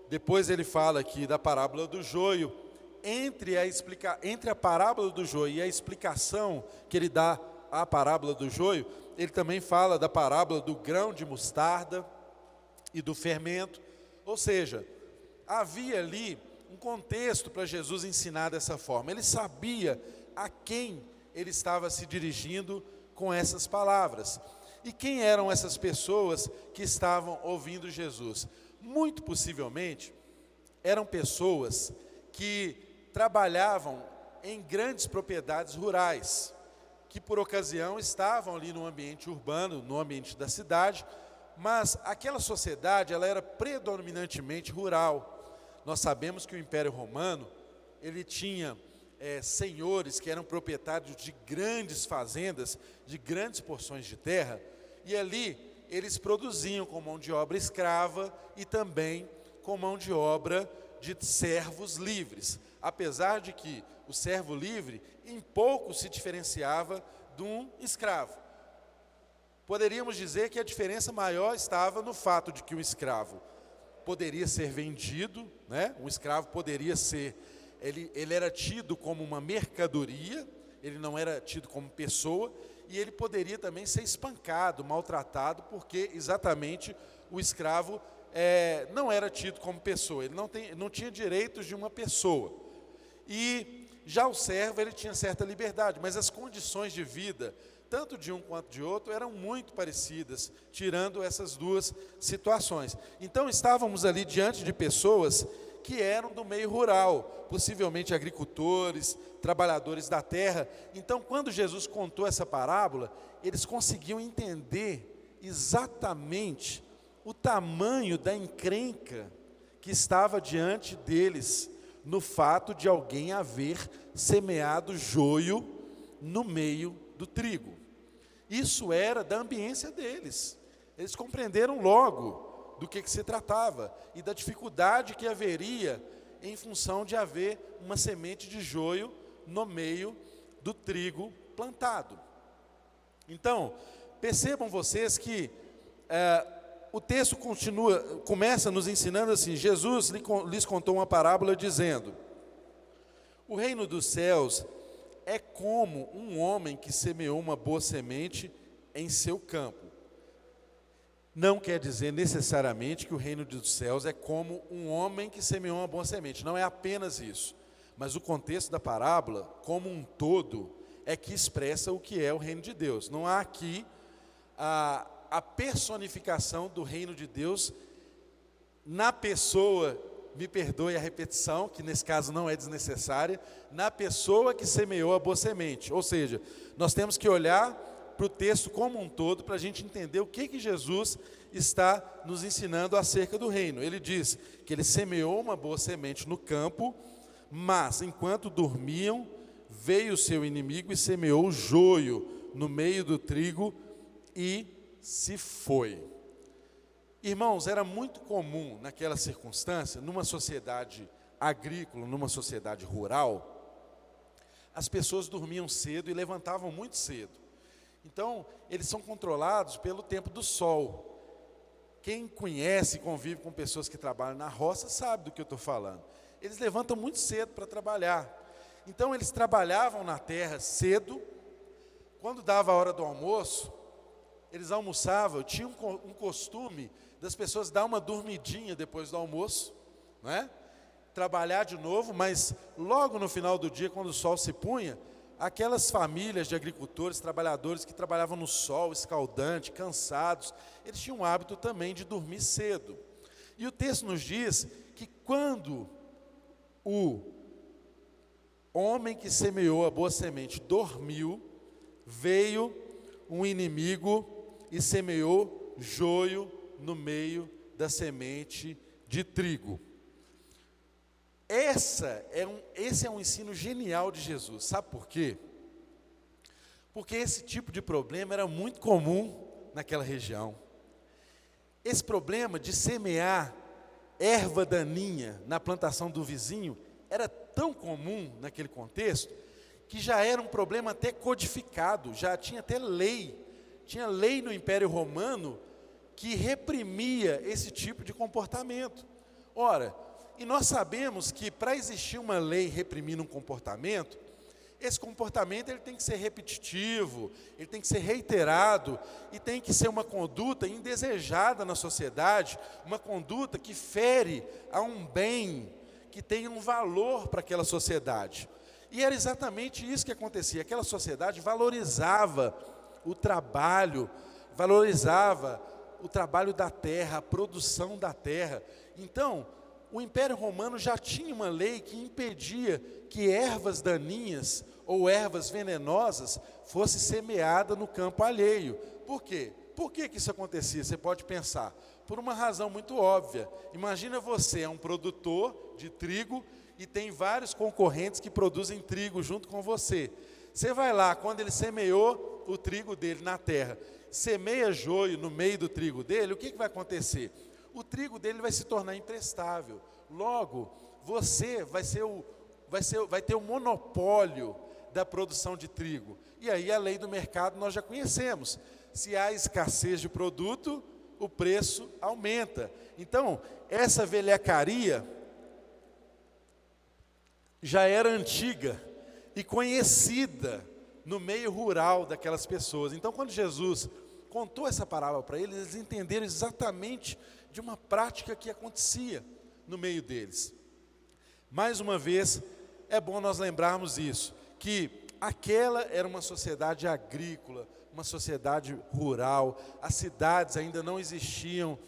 depois ele fala aqui da parábola do joio. Entre a parábola do joio e a explicação que ele dá à parábola do joio, ele também fala da parábola do grão de mostarda e do fermento. Ou seja, havia ali um contexto para Jesus ensinar dessa forma. Ele sabia a quem ele estava se dirigindo com essas palavras. E quem eram essas pessoas que estavam ouvindo Jesus? Muito possivelmente, eram pessoas que trabalhavam em grandes propriedades rurais, que por ocasião estavam ali no ambiente urbano, no ambiente da cidade, mas aquela sociedade ela era predominantemente rural. Nós sabemos que o Império Romano, ele tinha senhores que eram proprietários de grandes fazendas, de grandes porções de terra, E ali eles produziam com mão de obra escrava e também com mão de obra de servos livres. Apesar de que o servo livre em pouco se diferenciava de um escravo. Poderíamos dizer que a diferença maior estava no fato de que o escravo poderia ser vendido, né? Um escravo poderia ser, ele era tido como uma mercadoria, ele não era tido como pessoa, e ele poderia também ser espancado, maltratado, porque exatamente o escravo não era tido como pessoa, ele não tinha direitos de uma pessoa. E já o servo, ele tinha certa liberdade, mas as condições de vida, tanto de um quanto de outro, eram muito parecidas, tirando essas duas situações. Então estávamos ali diante de pessoas que eram do meio rural, possivelmente agricultores, trabalhadores da terra. Então, quando Jesus contou essa parábola, eles conseguiam entender exatamente o tamanho da encrenca que estava diante deles, no fato de alguém haver semeado joio no meio do trigo. Isso era da ambiência deles. Eles compreenderam logo do que se tratava e da dificuldade que haveria em função de haver uma semente de joio no meio do trigo plantado. Então, percebam vocês que o texto começa nos ensinando assim: Jesus lhes contou uma parábola dizendo: o reino dos céus é como um homem que semeou uma boa semente em seu campo. Não quer dizer necessariamente que o reino dos céus é como um homem que semeou uma boa semente. Não é apenas isso. Mas o contexto da parábola, como um todo, é que expressa o que é o reino de Deus. Não há aqui a personificação do reino de Deus na pessoa, me perdoe a repetição, que nesse caso não é desnecessária, na pessoa que semeou a boa semente. Ou seja, nós temos que olhar para o texto como um todo, para a gente entender o que Jesus está nos ensinando acerca do reino. Ele diz que ele semeou uma boa semente no campo, mas enquanto dormiam, veio o seu inimigo e semeou o joio no meio do trigo e se foi. Irmãos, era muito comum naquela circunstância, numa sociedade agrícola, numa sociedade rural, as pessoas dormiam cedo e levantavam muito cedo. Então, eles são controlados pelo tempo do sol. Quem conhece e convive com pessoas que trabalham na roça sabe do que eu estou falando. Eles levantam muito cedo para trabalhar. Então, eles trabalhavam na terra cedo. Quando dava a hora do almoço, eles almoçavam. Tinha um costume das pessoas dar uma dormidinha depois do almoço, não é? Trabalhar de novo, mas logo no final do dia, quando o sol se punha, aquelas famílias de agricultores, trabalhadores que trabalhavam no sol escaldante, cansados, eles tinham o hábito também de dormir cedo. E o texto nos diz que quando o homem que semeou a boa semente dormiu, veio um inimigo e semeou joio no meio da semente de trigo. Esse é um ensino genial de Jesus. Sabe por quê? Porque esse tipo de problema era muito comum naquela região. Esse problema de semear erva daninha na plantação do vizinho era tão comum naquele contexto que já era um problema até codificado, já tinha até lei. Tinha lei no Império Romano que reprimia esse tipo de comportamento. Ora, e nós sabemos que para existir uma lei reprimindo um comportamento, esse comportamento ele tem que ser repetitivo, ele tem que ser reiterado, e tem que ser uma conduta indesejada na sociedade, uma conduta que fere a um bem, que tem um valor para aquela sociedade. E era exatamente isso que acontecia. Aquela sociedade valorizava o trabalho, valorizava o trabalho da terra, a produção da terra. Então, o Império Romano já tinha uma lei que impedia que ervas daninhas ou ervas venenosas fossem semeadas no campo alheio. Por quê? Por que isso acontecia? Você pode pensar. Por uma razão muito óbvia. Imagina você é um produtor de trigo e tem vários concorrentes que produzem trigo junto com você. Você vai lá, quando ele semeou, o trigo dele na terra, semeia joio no meio do trigo dele, o que vai acontecer? O trigo dele vai se tornar imprestável. Logo, você vai ter o monopólio da produção de trigo. E aí a lei do mercado nós já conhecemos. Se há escassez de produto, o preço aumenta. Então, essa velhacaria já era antiga e conhecida no meio rural daquelas pessoas. Então, quando Jesus contou essa parábola para eles, eles entenderam exatamente de uma prática que acontecia no meio deles. Mais uma vez, é bom nós lembrarmos isso, que aquela era uma sociedade agrícola, uma sociedade rural, as cidades ainda não existiam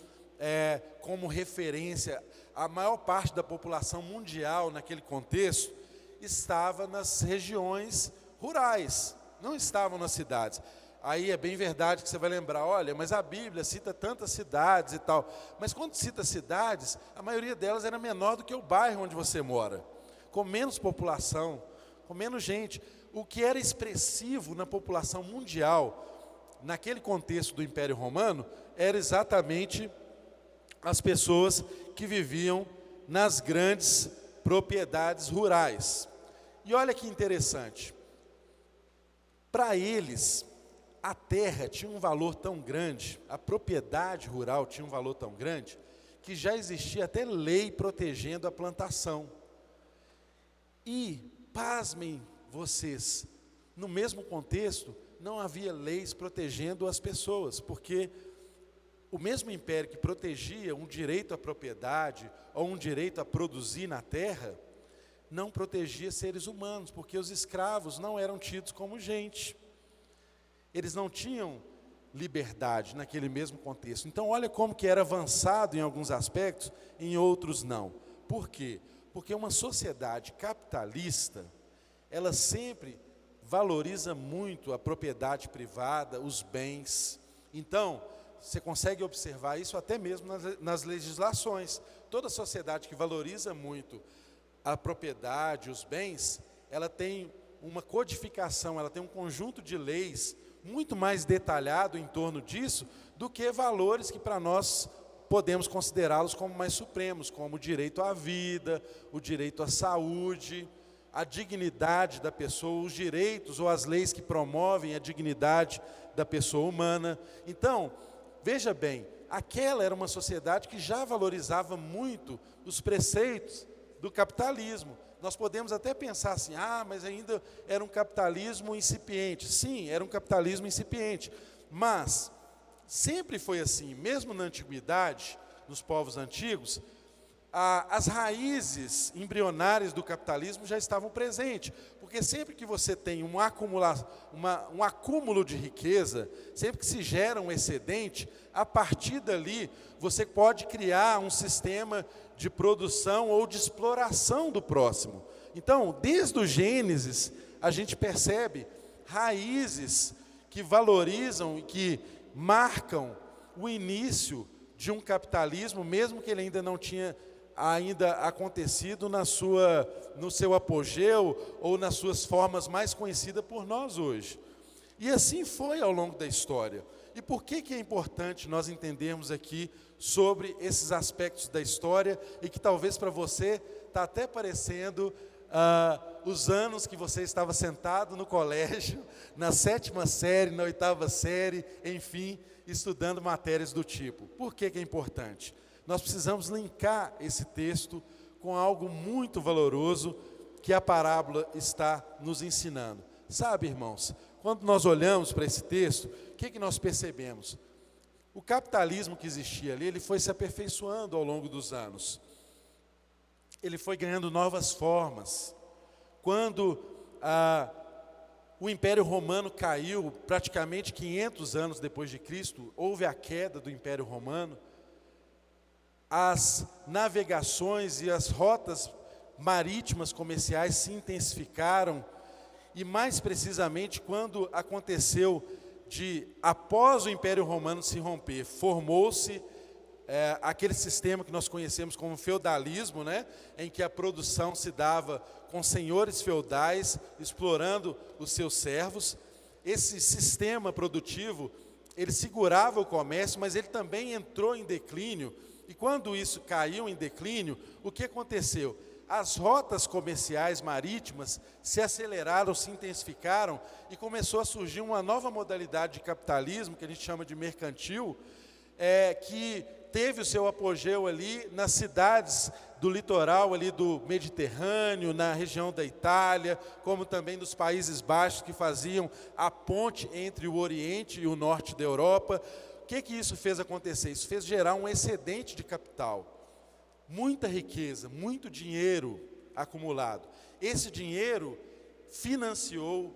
como referência. A maior parte da população mundial naquele contexto estava nas regiões rurais, não estavam nas cidades. Aí é bem verdade que você vai lembrar, olha, mas a Bíblia cita tantas cidades e tal. Mas quando cita cidades, a maioria delas era menor do que o bairro onde você mora, com menos população, com menos gente. O que era expressivo na população mundial, naquele contexto do Império Romano, era exatamente as pessoas que viviam nas grandes propriedades rurais. E olha que interessante, para eles, a terra tinha um valor tão grande, a propriedade rural tinha um valor tão grande, que já existia até lei protegendo a plantação. E, pasmem vocês, no mesmo contexto, não havia leis protegendo as pessoas, porque o mesmo império que protegia um direito à propriedade, ou um direito a produzir na terra, não protegia seres humanos, porque os escravos não eram tidos como gente. Eles não tinham liberdade naquele mesmo contexto. Então, olha como que era avançado em alguns aspectos, em outros não. Por quê? Porque uma sociedade capitalista, ela sempre valoriza muito a propriedade privada, os bens. Então, você consegue observar isso até mesmo nas legislações. Toda sociedade que valoriza muito a propriedade, os bens, ela tem uma codificação, ela tem um conjunto de leis muito mais detalhado em torno disso do que valores que para nós podemos considerá-los como mais supremos, como o direito à vida, o direito à saúde, a dignidade da pessoa, os direitos ou as leis que promovem a dignidade da pessoa humana. Então, veja bem, aquela era uma sociedade que já valorizava muito os preceitos do capitalismo. Nós podemos até pensar assim, mas ainda era um capitalismo incipiente. Sim, era um capitalismo incipiente, mas sempre foi assim, mesmo na antiguidade, nos povos antigos, as raízes embrionárias do capitalismo já estavam presentes, porque sempre que você tem um acúmulo de riqueza, sempre que se gera um excedente, a partir dali você pode criar um sistema de produção ou de exploração do próximo. Então, desde o Gênesis, a gente percebe raízes que valorizam e que marcam o início de um capitalismo, mesmo que ele ainda não tinha acontecido no seu apogeu ou nas suas formas mais conhecidas por nós hoje. E assim foi ao longo da história. E por que é importante nós entendermos aqui sobre esses aspectos da história e que talvez para você está até parecendo os anos que você estava sentado no colégio, na 7ª série, na 8ª série, enfim, estudando matérias do tipo. Por que é importante? Nós precisamos linkar esse texto com algo muito valoroso que a parábola está nos ensinando. Sabe, irmãos, quando nós olhamos para esse texto, o que nós percebemos? O capitalismo que existia ali, ele foi se aperfeiçoando ao longo dos anos. Ele foi ganhando novas formas. Quando o Império Romano caiu, praticamente 500 anos depois de Cristo, houve a queda do Império Romano, as navegações e as rotas marítimas comerciais se intensificaram, e mais precisamente quando aconteceu após o Império Romano se romper, formou-se aquele sistema que nós conhecemos como feudalismo, né, em que a produção se dava com senhores feudais, explorando os seus servos. esse sistema produtivo, ele segurava o comércio, mas ele também entrou em declínio. E quando isso caiu em declínio, o que aconteceu? As rotas comerciais marítimas se aceleraram, se intensificaram e começou a surgir uma nova modalidade de capitalismo, que a gente chama de mercantil, que teve o seu apogeu ali nas cidades do litoral ali do Mediterrâneo, na região da Itália, como também dos Países Baixos, que faziam a ponte entre o Oriente e o Norte da Europa. O que isso fez acontecer? Isso fez gerar um excedente de capital. Muita riqueza, muito dinheiro acumulado. Esse dinheiro financiou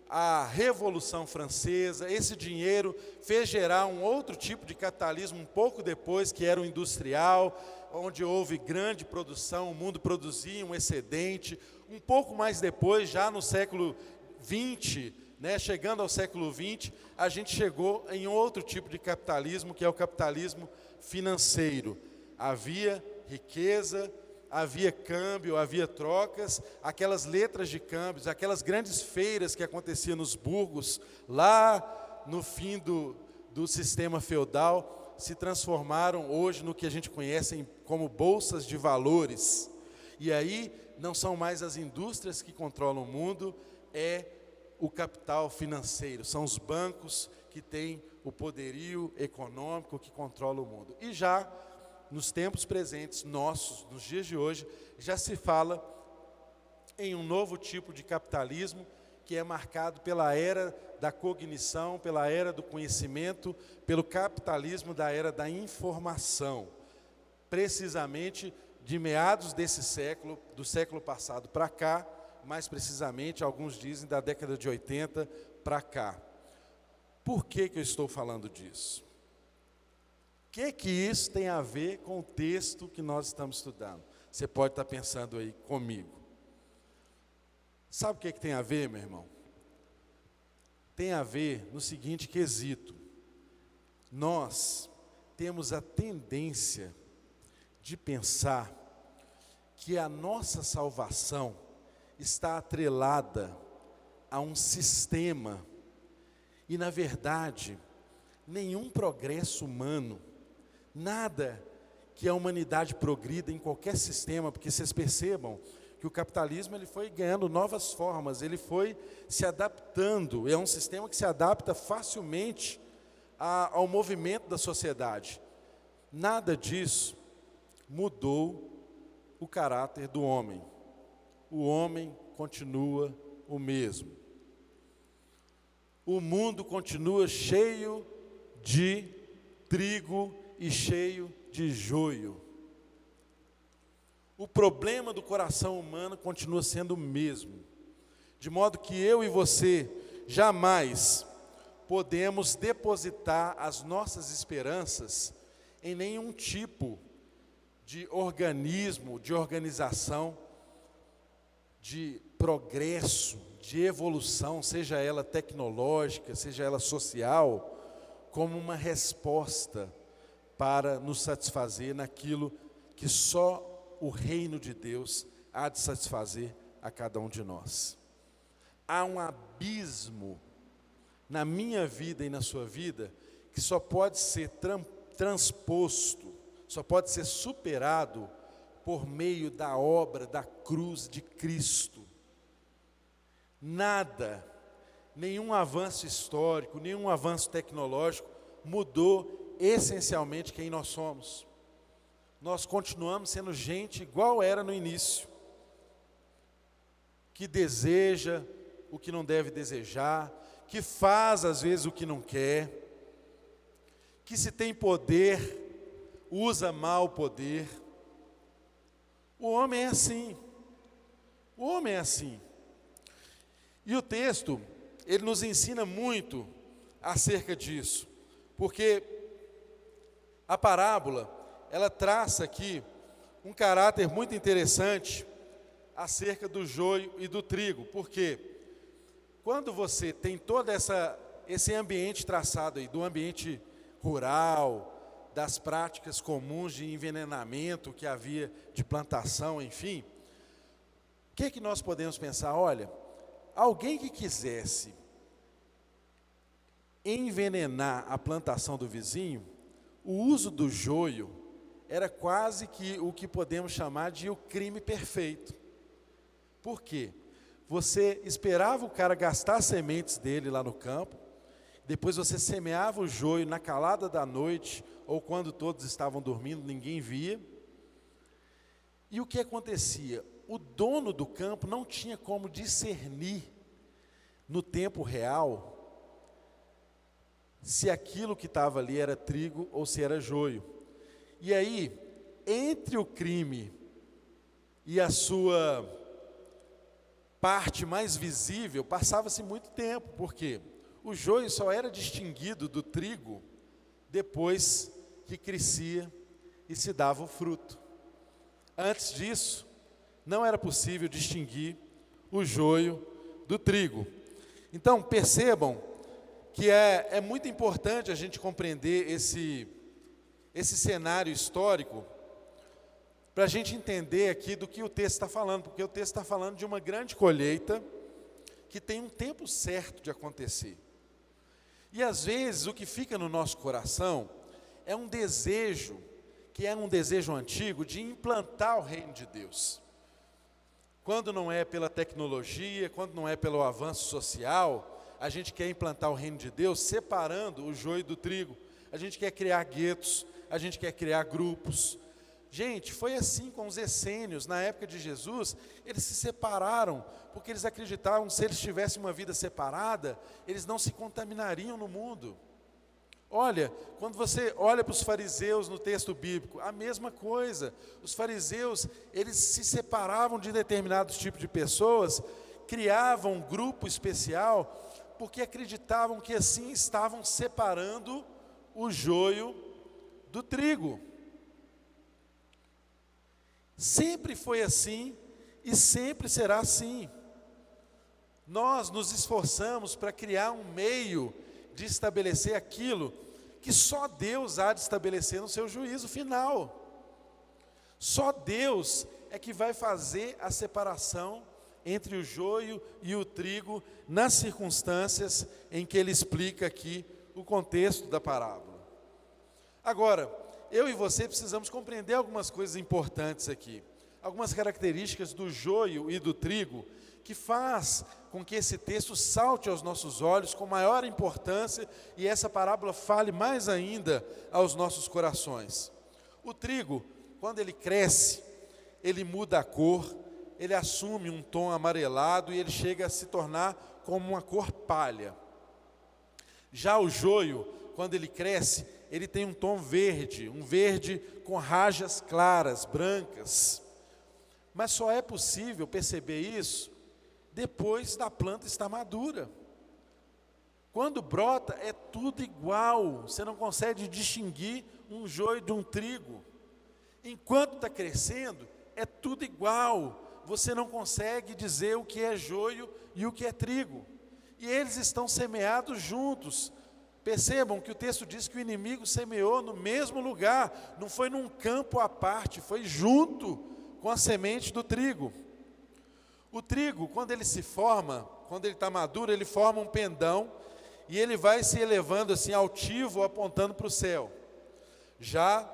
a Revolução Francesa, esse dinheiro fez gerar um outro tipo de capitalismo um pouco depois, que era o industrial, onde houve grande produção, o mundo produzia um excedente. Um pouco mais depois, já no século XX, chegando ao século XX, a gente chegou em outro tipo de capitalismo, que é o capitalismo financeiro. Havia riqueza, havia câmbio, havia trocas, aquelas letras de câmbios, aquelas grandes feiras que aconteciam nos burgos, lá no fim do sistema feudal, se transformaram hoje no que a gente conhece como bolsas de valores. E aí não são mais as indústrias que controlam o mundo, é o capital financeiro, são os bancos que têm o poderio econômico que controla o mundo. E já nos tempos presentes, nossos, nos dias de hoje, já se fala em um novo tipo de capitalismo que é marcado pela era da cognição, pela era do conhecimento, pelo capitalismo da era da informação. Precisamente de meados desse século, do século passado para cá, mais precisamente, alguns dizem da década de 80 para cá. Por que eu estou falando disso? O que isso tem a ver com o texto que nós estamos estudando? Você pode estar pensando aí comigo. Sabe o que tem a ver, meu irmão? Tem a ver no seguinte quesito. Nós temos a tendência de pensar que a nossa salvação está atrelada a um sistema. E, na verdade, nenhum progresso humano, nada que a humanidade progrida em qualquer sistema, porque vocês percebam que o capitalismo ele foi ganhando novas formas, ele foi se adaptando, é um sistema que se adapta facilmente ao movimento da sociedade. Nada disso mudou o caráter do homem. O homem continua o mesmo. O mundo continua cheio de trigo e cheio de joio. O problema do coração humano continua sendo o mesmo. De modo que eu e você jamais podemos depositar as nossas esperanças em nenhum tipo de organismo, de organização, de progresso, de evolução, seja ela tecnológica, seja ela social, como uma resposta para nos satisfazer naquilo que só o reino de Deus há de satisfazer a cada um de nós. Há um abismo na minha vida e na sua vida que só pode ser transposto, só pode ser superado por meio da obra da cruz de Cristo. Nada, nenhum avanço histórico, nenhum avanço tecnológico mudou essencialmente quem nós somos. Nós continuamos sendo gente igual era no início, que deseja o que não deve desejar, que faz às vezes o que não quer, que se tem poder, usa mal o poder. O homem é assim. O homem é assim. E o texto, ele nos ensina muito acerca disso, porque a parábola, ela traça aqui um caráter muito interessante acerca do joio e do trigo, porque quando você tem todo esse ambiente traçado aí, do ambiente rural, das práticas comuns de envenenamento que havia de plantação, enfim, o que nós podemos pensar? Olha, alguém que quisesse envenenar a plantação do vizinho, o uso do joio era quase que o que podemos chamar de o crime perfeito. Por quê? Você esperava o cara gastar as sementes dele lá no campo, depois você semeava o joio na calada da noite, ou quando todos estavam dormindo, ninguém via. E o que acontecia? O dono do campo não tinha como discernir no tempo real se aquilo que estava ali era trigo ou se era joio. E aí, entre o crime e a sua parte mais visível, passava-se muito tempo, porque o joio só era distinguido do trigo depois que crescia e se dava o fruto. Antes disso, não era possível distinguir o joio do trigo. Então, percebam que é muito importante a gente compreender esse cenário histórico, para a gente entender aqui do que o texto está falando, porque o texto está falando de uma grande colheita que tem um tempo certo de acontecer. E às vezes o que fica no nosso coração é um desejo, que é um desejo antigo, de implantar o reino de Deus. Quando não é pela tecnologia, quando não é pelo avanço social, a gente quer implantar o reino de Deus separando o joio do trigo. A gente quer criar guetos, a gente quer criar grupos. Gente, foi assim com os essênios. Na época de Jesus, eles se separaram, porque eles acreditavam que se eles tivessem uma vida separada, eles não se contaminariam no mundo. Olha, quando você olha para os fariseus no texto bíblico, a mesma coisa. Os fariseus, eles se separavam de determinados tipos de pessoas, criavam um grupo especial, porque acreditavam que assim estavam separando o joio do trigo. Sempre foi assim e sempre será assim. Nós nos esforçamos para criar um meio de estabelecer aquilo que só Deus há de estabelecer no seu juízo final. Só Deus é que vai fazer a separação entre o joio e o trigo nas circunstâncias em que ele explica aqui o contexto da parábola. Agora, eu e você precisamos compreender algumas coisas importantes aqui, algumas características do joio e do trigo que faz com que esse texto salte aos nossos olhos com maior importância e essa parábola fale mais ainda aos nossos corações. O trigo, quando ele cresce, ele muda a cor, ele assume um tom amarelado e ele chega a se tornar como uma cor palha. Já o joio, quando ele cresce, ele tem um tom verde, um verde com rajas claras, brancas. Mas só é possível perceber isso depois da planta estar madura. Quando brota, é tudo igual, você não consegue distinguir um joio de um trigo. Enquanto está crescendo, é tudo igual, você não consegue dizer o que é joio e o que é trigo. E eles estão semeados juntos. Percebam que o texto diz que o inimigo semeou no mesmo lugar, não foi num campo à parte, foi junto com a semente do trigo. O trigo, quando ele se forma, quando ele está maduro, ele forma um pendão e ele vai se elevando assim altivo, apontando para o céu. Já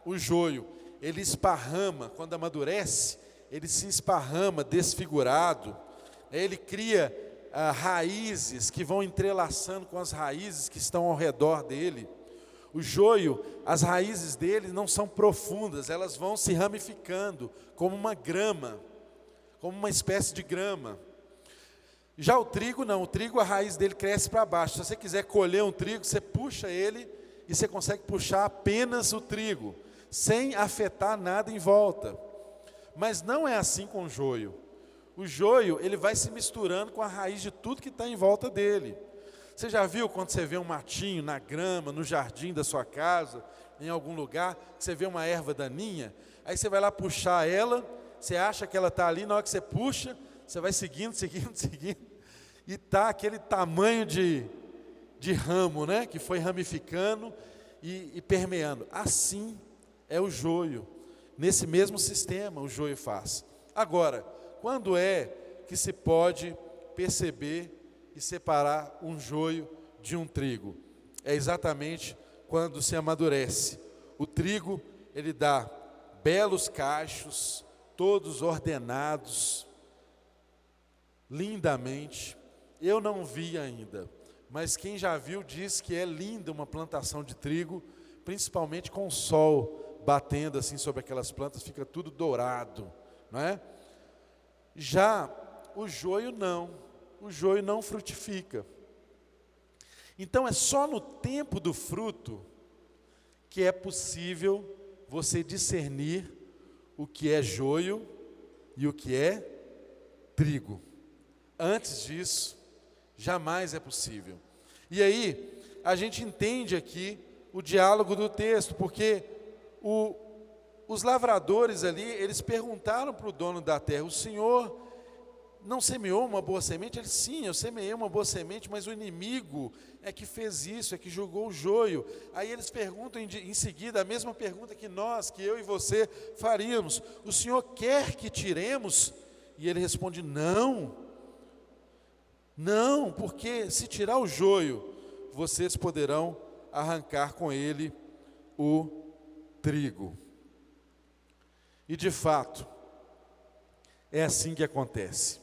o joio, ele esparrama, quando amadurece, ele se esparrama desfigurado, ele cria raízes que vão entrelaçando com as raízes que estão ao redor dele. O joio, as raízes dele não são profundas, elas vão se ramificando como uma grama, como uma espécie de grama. Já o trigo não, o trigo a raiz dele cresce para baixo. Se você quiser colher um trigo, você puxa ele e você consegue puxar apenas o trigo, sem afetar nada em volta. Mas não é assim com o joio. O joio, ele vai se misturando com a raiz de tudo que está em volta dele. Você já viu quando você vê um matinho na grama, no jardim da sua casa, em algum lugar, você vê uma erva daninha, aí você vai lá puxar ela, você acha que ela está ali, na hora que você puxa, você vai seguindo, e está aquele tamanho de ramo, né, que foi ramificando e permeando. Assim é o joio, nesse mesmo sistema o joio faz. Agora, quando é que se pode perceber e separar um joio de um trigo? É exatamente quando se amadurece. O trigo, ele dá belos cachos, todos ordenados, lindamente. Eu não vi ainda, mas quem já viu diz que é linda uma plantação de trigo, principalmente com o sol batendo assim sobre aquelas plantas, fica tudo dourado, não é? Já o joio não frutifica. Então é só no tempo do fruto que é possível você discernir o que é joio e o que é trigo. Antes disso, jamais é possível. E aí, a gente entende aqui o diálogo do texto, porque os lavradores ali, eles perguntaram para o dono da terra: o senhor não semeou uma boa semente? Ele: sim, eu semeei uma boa semente, mas o inimigo é que fez isso, é que jogou o joio. Aí eles perguntam em seguida a mesma pergunta que eu e você faríamos: o senhor quer que tiremos? E ele responde: não, porque se tirar o joio, vocês poderão arrancar com ele o trigo. E de fato, é assim que acontece.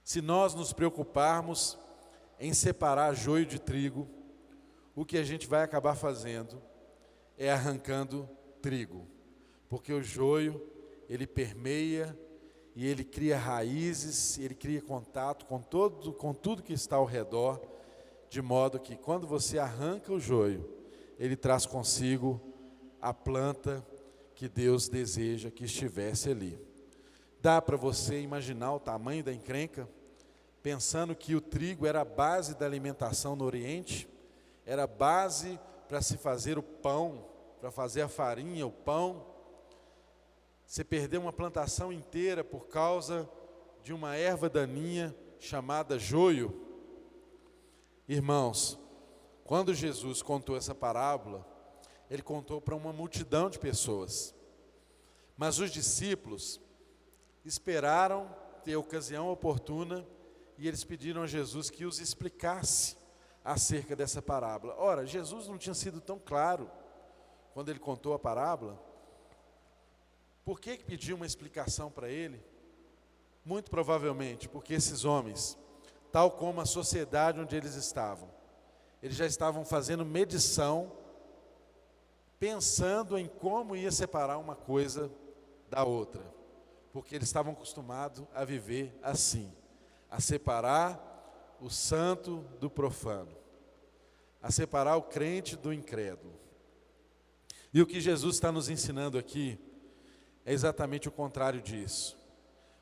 Se nós nos preocuparmos em separar joio de trigo, o que a gente vai acabar fazendo é arrancando trigo, porque o joio, ele permeia e ele cria raízes, ele cria contato com tudo que está ao redor, de modo que quando você arranca o joio, ele traz consigo a planta que Deus deseja que estivesse ali. Dá para você imaginar o tamanho da encrenca? Pensando que o trigo era a base da alimentação no Oriente, era a base para se fazer o pão, para fazer a farinha, o pão. Você perdeu uma plantação inteira por causa de uma erva daninha chamada joio. Irmãos, quando Jesus contou essa parábola, ele contou para uma multidão de pessoas. Mas os discípulos esperaram ter a ocasião oportuna e eles pediram a Jesus que os explicasse acerca dessa parábola. Ora, Jesus não tinha sido tão claro quando ele contou a parábola. Por que pediu uma explicação para ele? Muito provavelmente porque esses homens, tal como a sociedade onde eles já estavam fazendo medição, pensando em como ia separar uma coisa da outra, porque eles estavam acostumados a viver assim, a separar o santo do profano, a separar o crente do incrédulo. E o que Jesus está nos ensinando aqui é exatamente o contrário disso.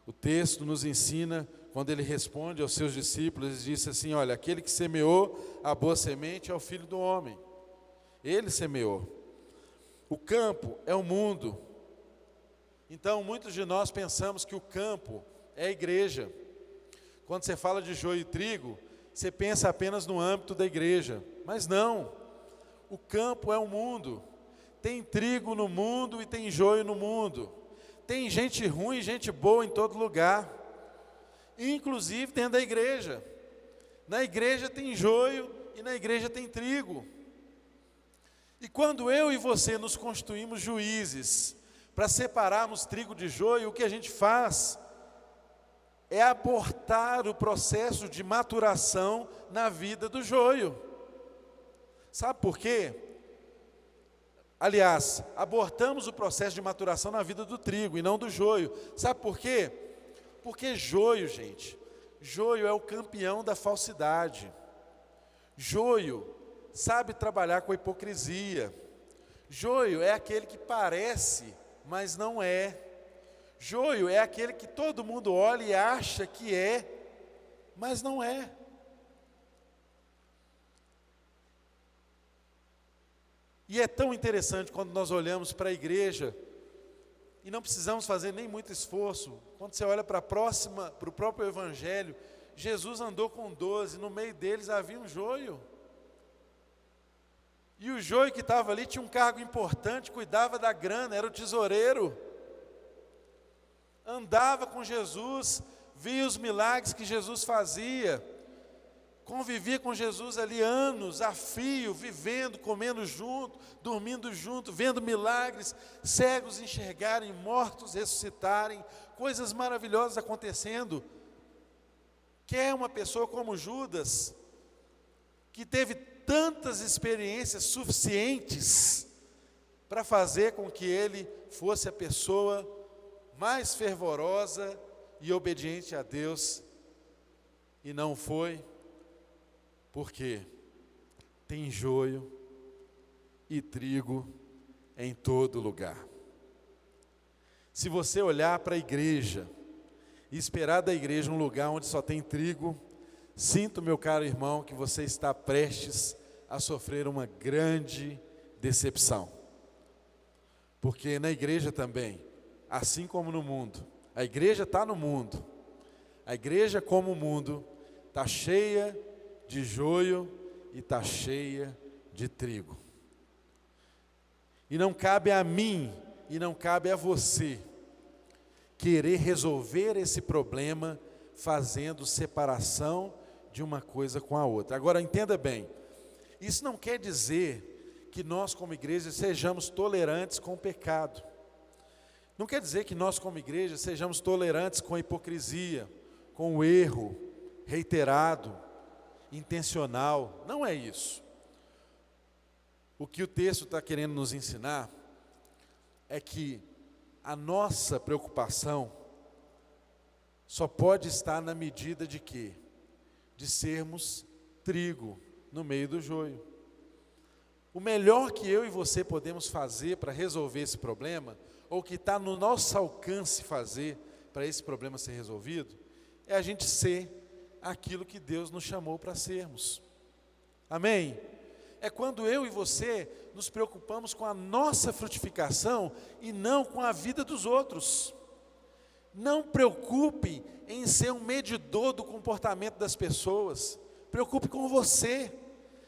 O texto nos ensina, quando ele responde aos seus discípulos, ele disse assim: olha, aquele que semeou a boa semente é o Filho do Homem. Ele semeou. O campo é o mundo. Então, muitos de nós pensamos que o campo é a igreja. Quando você fala de joio e trigo, você pensa apenas no âmbito da igreja. Mas não, o campo é o mundo. Tem trigo no mundo e tem joio no mundo. Tem gente ruim e gente boa em todo lugar, inclusive dentro da igreja. Na igreja tem joio e na igreja tem trigo. E quando eu e você nos constituímos juízes para separarmos trigo de joio, o que a gente faz é abortar o processo de maturação na vida do joio. Sabe por quê? Aliás, abortamos o processo de maturação na vida do trigo e não do joio. Sabe por quê? Porque joio, gente, joio é o campeão da falsidade. Joio sabe trabalhar com a hipocrisia. Joio é aquele que parece, mas não é. Joio é aquele que todo mundo olha e acha que é, mas não é. E é tão interessante quando nós olhamos para a igreja, e não precisamos fazer nem muito esforço, quando você olha para o próprio Evangelho, Jesus andou com 12, no meio deles havia um joio. E o joio que estava ali tinha um cargo importante, cuidava da grana, era o tesoureiro. Andava com Jesus, via os milagres que Jesus fazia, convivia com Jesus ali anos, a fio, vivendo, comendo junto, dormindo junto, vendo milagres, cegos enxergarem, mortos ressuscitarem, coisas maravilhosas acontecendo. Quer uma pessoa como Judas, que teve tantas experiências suficientes para fazer com que ele fosse a pessoa mais fervorosa e obediente a Deus, e não foi, porque tem joio e trigo em todo lugar. Se você olhar para a igreja e esperar da igreja um lugar onde só tem trigo, sinto, meu caro irmão, que você está prestes a sofrer uma grande decepção. Porque na igreja também, assim como no mundo, a igreja está no mundo, a igreja como o mundo está cheia de joio e está cheia de trigo. E não cabe a mim e não cabe a você querer resolver esse problema fazendo separação de uma coisa com a outra. Agora entenda bem, isso não quer dizer que nós como igreja sejamos tolerantes com o pecado. Não quer dizer que nós como igreja sejamos tolerantes com a hipocrisia, com o erro reiterado, intencional. Não é isso. O que o texto está querendo nos ensinar é que a nossa preocupação só pode estar na medida de quê? De sermos trigo no meio do joio. O melhor que eu e você podemos fazer para resolver esse problema, ou que está no nosso alcance fazer para esse problema ser resolvido, é a gente ser aquilo que Deus nos chamou para sermos. Amém? É quando eu e você nos preocupamos com a nossa frutificação e não com a vida dos outros. Não preocupe em ser um medidor do comportamento das pessoas. Preocupe com você.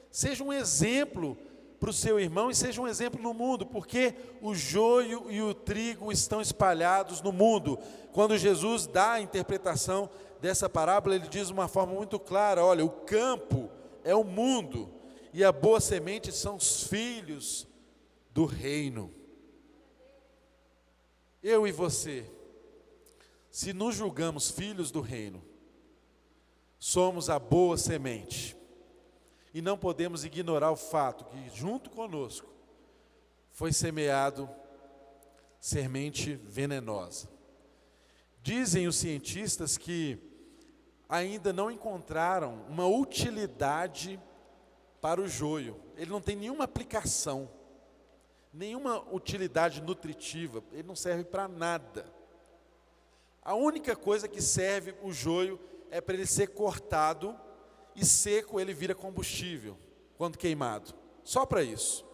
Seja um exemplo para o seu irmão e seja um exemplo no mundo, porque o joio e o trigo estão espalhados no mundo. Quando Jesus dá a interpretação dessa parábola, ele diz de uma forma muito clara: olha, o campo é o mundo e a boa semente são os filhos do reino. Eu e você, se nos julgamos filhos do reino, somos a boa semente. E não podemos ignorar o fato que junto conosco foi semeado semente venenosa. Dizem os cientistas que ainda não encontraram uma utilidade para o joio. Ele não tem nenhuma aplicação, nenhuma utilidade nutritiva, ele não serve para nada. A única coisa que serve o joio é para ele ser cortado e seco ele vira combustível, quando queimado. Só para isso.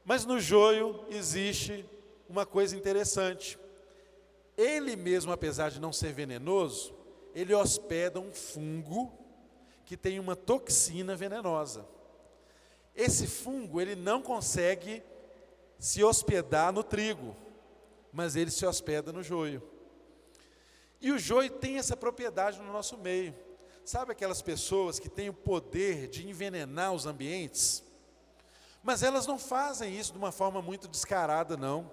Mas no joio existe uma coisa interessante. Ele mesmo, apesar de não ser venenoso, ele hospeda um fungo que tem uma toxina venenosa. Esse fungo, ele não consegue se hospedar no trigo, mas ele se hospeda no joio. E o joio tem essa propriedade no nosso meio. Sabe aquelas pessoas que têm o poder de envenenar os ambientes? Mas elas não fazem isso de uma forma muito descarada, não.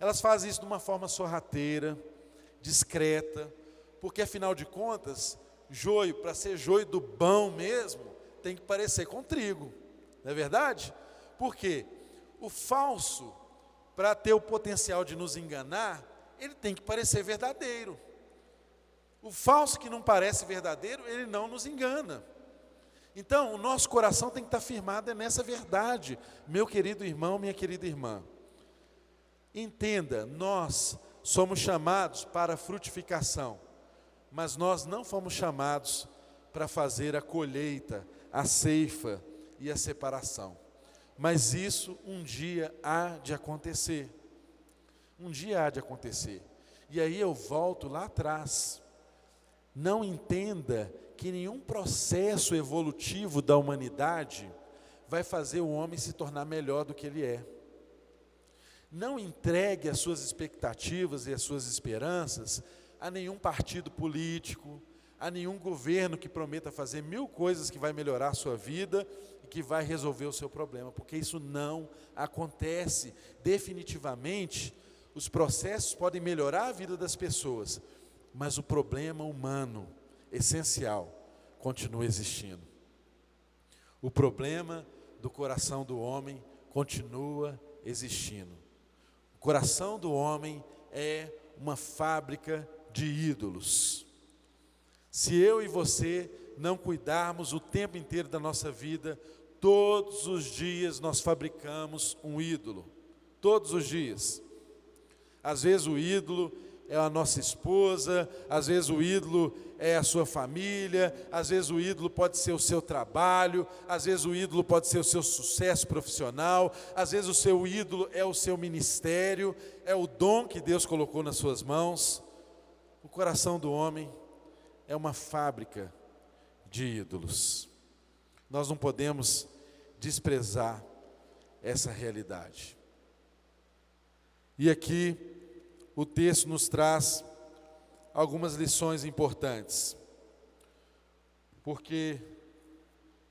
Elas fazem isso de uma forma sorrateira, discreta, porque afinal de contas, joio, para ser joio do bom mesmo, tem que parecer com trigo, não é verdade? Por quê? O falso, para ter o potencial de nos enganar, ele tem que parecer verdadeiro. O falso que não parece verdadeiro, ele não nos engana. Então, o nosso coração tem que estar firmado nessa verdade, meu querido irmão, minha querida irmã. Entenda, nós somos chamados para a frutificação, mas nós não fomos chamados para fazer a colheita, a ceifa e a separação. Mas isso um dia há de acontecer. Um dia há de acontecer. E aí eu volto lá atrás. Não entenda que nenhum processo evolutivo da humanidade vai fazer o homem se tornar melhor do que ele é. Não entregue as suas expectativas e as suas esperanças a nenhum partido político, há nenhum governo que prometa fazer 1000 coisas que vai melhorar a sua vida e que vai resolver o seu problema, porque isso não acontece. Definitivamente, os processos podem melhorar a vida das pessoas, mas o problema humano essencial continua existindo. O problema do coração do homem continua existindo. O coração do homem é uma fábrica de ídolos. Se eu e você não cuidarmos o tempo inteiro da nossa vida, todos os dias nós fabricamos um ídolo. Todos os dias. Às vezes o ídolo é a nossa esposa, às vezes o ídolo é a sua família, às vezes o ídolo pode ser o seu trabalho, às vezes o ídolo pode ser o seu sucesso profissional, às vezes o seu ídolo é o seu ministério, é o dom que Deus colocou nas suas mãos. O coração do homem é uma fábrica de ídolos. Nós não podemos desprezar essa realidade. E aqui o texto nos traz algumas lições importantes. Porque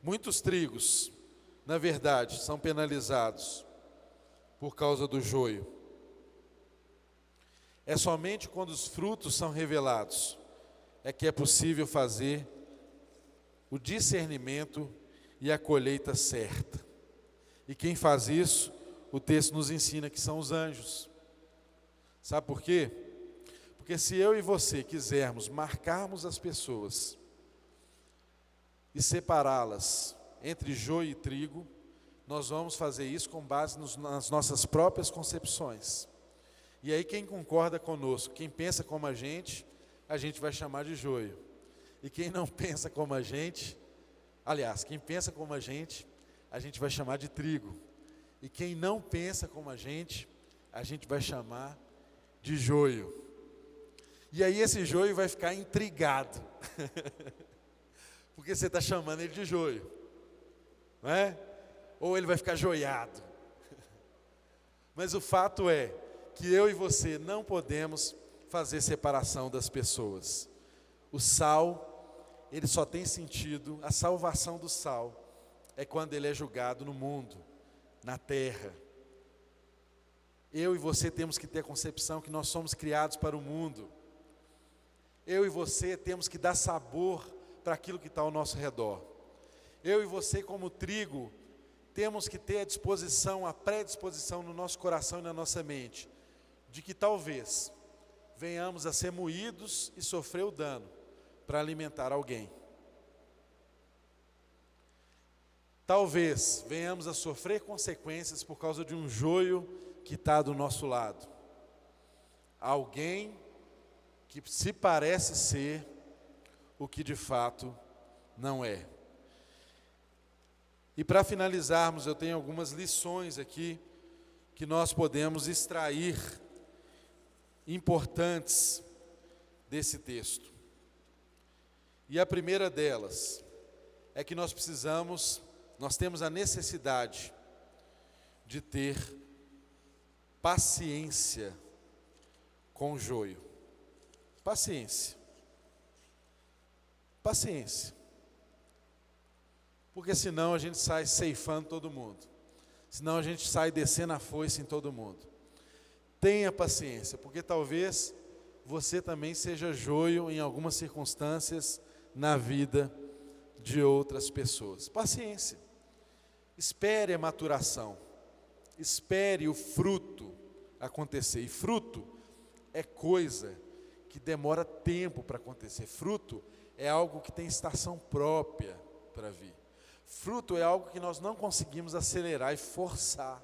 muitos trigos, na verdade, são penalizados por causa do joio. É somente quando os frutos são revelados é que é possível fazer o discernimento e a colheita certa. E quem faz isso, o texto nos ensina que são os anjos. Sabe por quê? Porque se eu e você quisermos marcarmos as pessoas e separá-las entre joio e trigo, nós vamos fazer isso com base nas nossas próprias concepções. E aí quem concorda conosco, quem pensa como a gente vai chamar de joio. E quem não pensa como a gente, aliás, quem pensa como a gente vai chamar de trigo. E quem não pensa como a gente vai chamar de joio. E aí esse joio vai ficar intrigado. Porque você está chamando ele de joio. Não é? Ou ele vai ficar joiado. Mas o fato é que eu e você não podemos fazer separação das pessoas. O sal, ele só tem sentido, a salvação do sal é quando ele é julgado no mundo, na terra. Eu e você temos que ter a concepção que nós somos criados para o mundo. Eu e você temos que dar sabor para aquilo que está ao nosso redor. Eu e você, como trigo, temos que ter a disposição, a predisposição no nosso coração e na nossa mente, de que talvez venhamos a ser moídos e sofrer o dano para alimentar alguém. Talvez venhamos a sofrer consequências por causa de um joio que está do nosso lado. Alguém que se parece ser o que de fato não é. E para finalizarmos, eu tenho algumas lições aqui que nós podemos extrair importantes desse texto. E a primeira delas é que nós temos a necessidade de ter paciência com o joio. Paciência. Paciência. Porque senão a gente sai ceifando todo mundo. Senão a gente sai descendo a foice em todo mundo. Tenha paciência, porque talvez você também seja joio em algumas circunstâncias na vida de outras pessoas. Paciência. Espere a maturação. Espere o fruto acontecer. E fruto é coisa que demora tempo para acontecer. Fruto é algo que tem estação própria para vir. Fruto é algo que nós não conseguimos acelerar e forçar.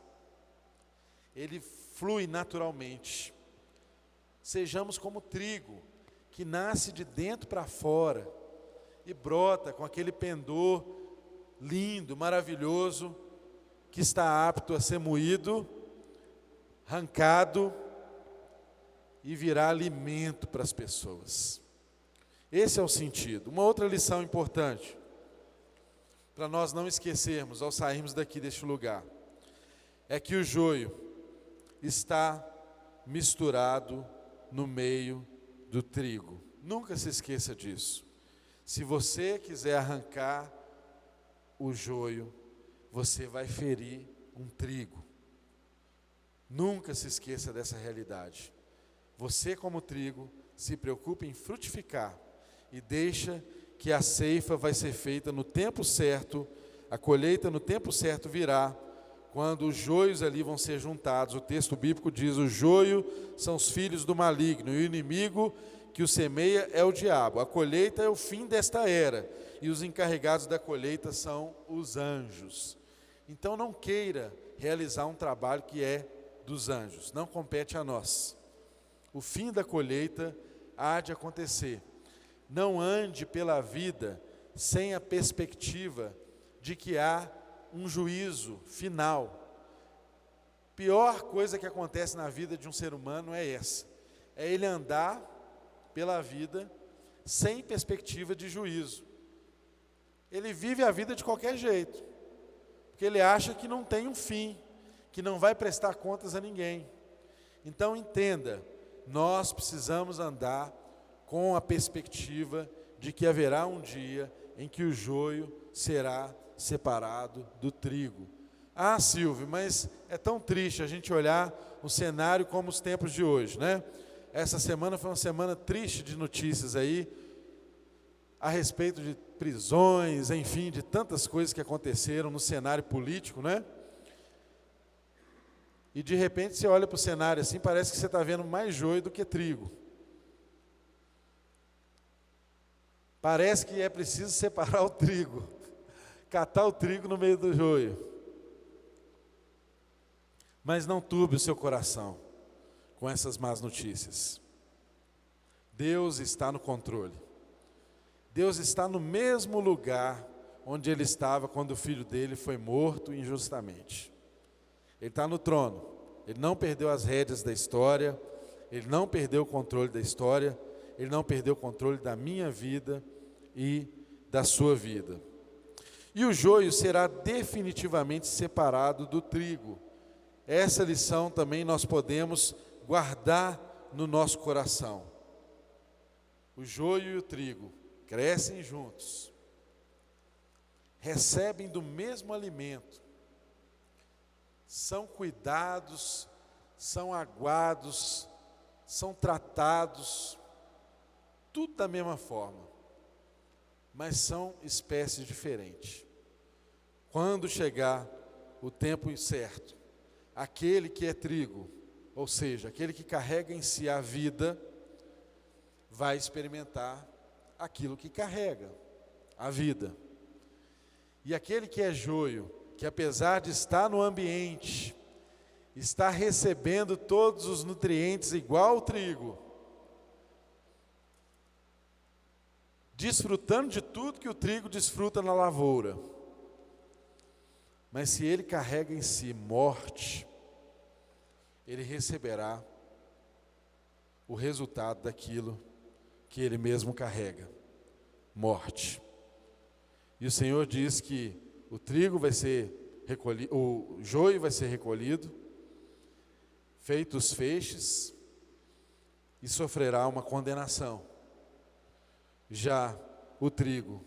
Ele flui naturalmente. Sejamos como trigo, que nasce de dentro para fora e brota com aquele pendor lindo, maravilhoso, que está apto a ser moído, arrancado e virar alimento para as pessoas. Esse é o sentido. Uma outra lição importante, para nós não esquecermos ao sairmos daqui deste lugar, é que o joio está misturado no meio do trigo. Nunca se esqueça disso. Se você quiser arrancar o joio, você vai ferir um trigo. Nunca se esqueça dessa realidade. Você, como trigo, se preocupe em frutificar e deixa que a ceifa vai ser feita no tempo certo, a colheita no tempo certo virá, quando os joios ali vão ser juntados. O texto bíblico diz: o joio são os filhos do maligno, e o inimigo que o semeia é o diabo. A colheita é o fim desta era, e os encarregados da colheita são os anjos. Então não queira realizar um trabalho que é dos anjos, não compete a nós. O fim da colheita há de acontecer. Não ande pela vida sem a perspectiva de que há um juízo final. Pior coisa que acontece na vida de um ser humano é essa: é ele andar pela vida sem perspectiva de juízo. Ele vive a vida de qualquer jeito, porque ele acha que não tem um fim, que não vai prestar contas a ninguém. Então entenda, nós precisamos andar com a perspectiva de que haverá um dia em que o joio será separado do trigo. Ah, Silvio, mas é tão triste a gente olhar um cenário como os tempos de hoje, né? Essa semana foi uma semana triste de notícias aí, a respeito de prisões, enfim, de tantas coisas que aconteceram no cenário político, né? E de repente você olha para o cenário assim, parece que você está vendo mais joio do que trigo. Parece que é preciso separar o trigo, catar o trigo no meio do joio. Mas não turbe o seu coração com essas más notícias. Deus está no controle. Deus está no mesmo lugar onde Ele estava quando o filho dele foi morto injustamente. Ele está no trono. Ele não perdeu as rédeas da história. Ele não perdeu o controle da história. Ele não perdeu o controle da minha vida e da sua vida. E o joio será definitivamente separado do trigo. Essa lição também nós podemos guardar no nosso coração. O joio e o trigo crescem juntos, recebem do mesmo alimento, são cuidados, são aguados, são tratados, tudo da mesma forma, mas são espécies diferentes. Quando chegar o tempo certo, aquele que é trigo, ou seja, aquele que carrega em si a vida, vai experimentar aquilo que carrega, a vida. E aquele que é joio, que apesar de estar no ambiente, está recebendo todos os nutrientes igual ao trigo, desfrutando de tudo que o trigo desfruta na lavoura. Mas se ele carrega em si morte, ele receberá o resultado daquilo que ele mesmo carrega, morte. E o Senhor diz que o trigo vai ser recolhido, o joio vai ser recolhido, feitos feixes, e sofrerá uma condenação. Já o trigo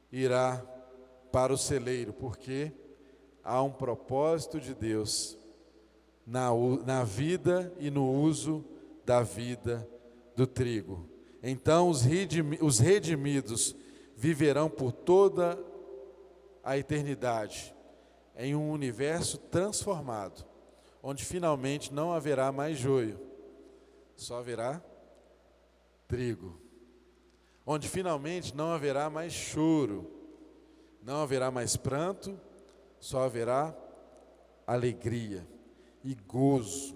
irá para o celeiro, porque há um propósito de Deus na vida e no uso da vida do trigo. Então os redimidos viverão por toda a eternidade em um universo transformado, onde finalmente não haverá mais joio, só haverá trigo. Onde finalmente não haverá mais choro, não haverá mais pranto, só haverá alegria e gozo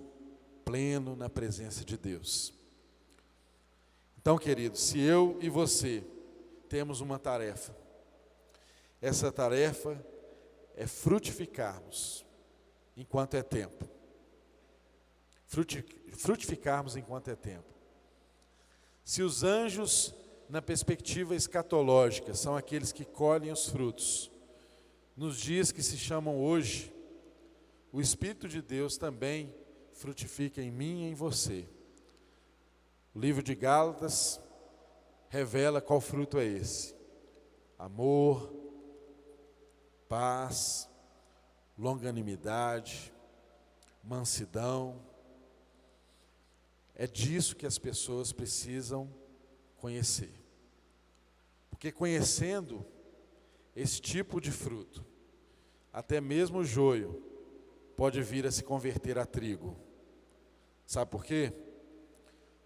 pleno na presença de Deus. Então, queridos, se eu e você temos uma tarefa, essa tarefa é frutificarmos enquanto é tempo. Frutificarmos enquanto é tempo. Se os anjos, na perspectiva escatológica, são aqueles que colhem os frutos, nos dias que se chamam hoje, o Espírito de Deus também frutifica em mim e em você. O livro de Gálatas revela qual fruto é esse: amor, paz, longanimidade, mansidão. É disso que as pessoas precisam conhecer. Porque conhecendo esse tipo de fruto, até mesmo o joio pode vir a se converter a trigo. Sabe por quê?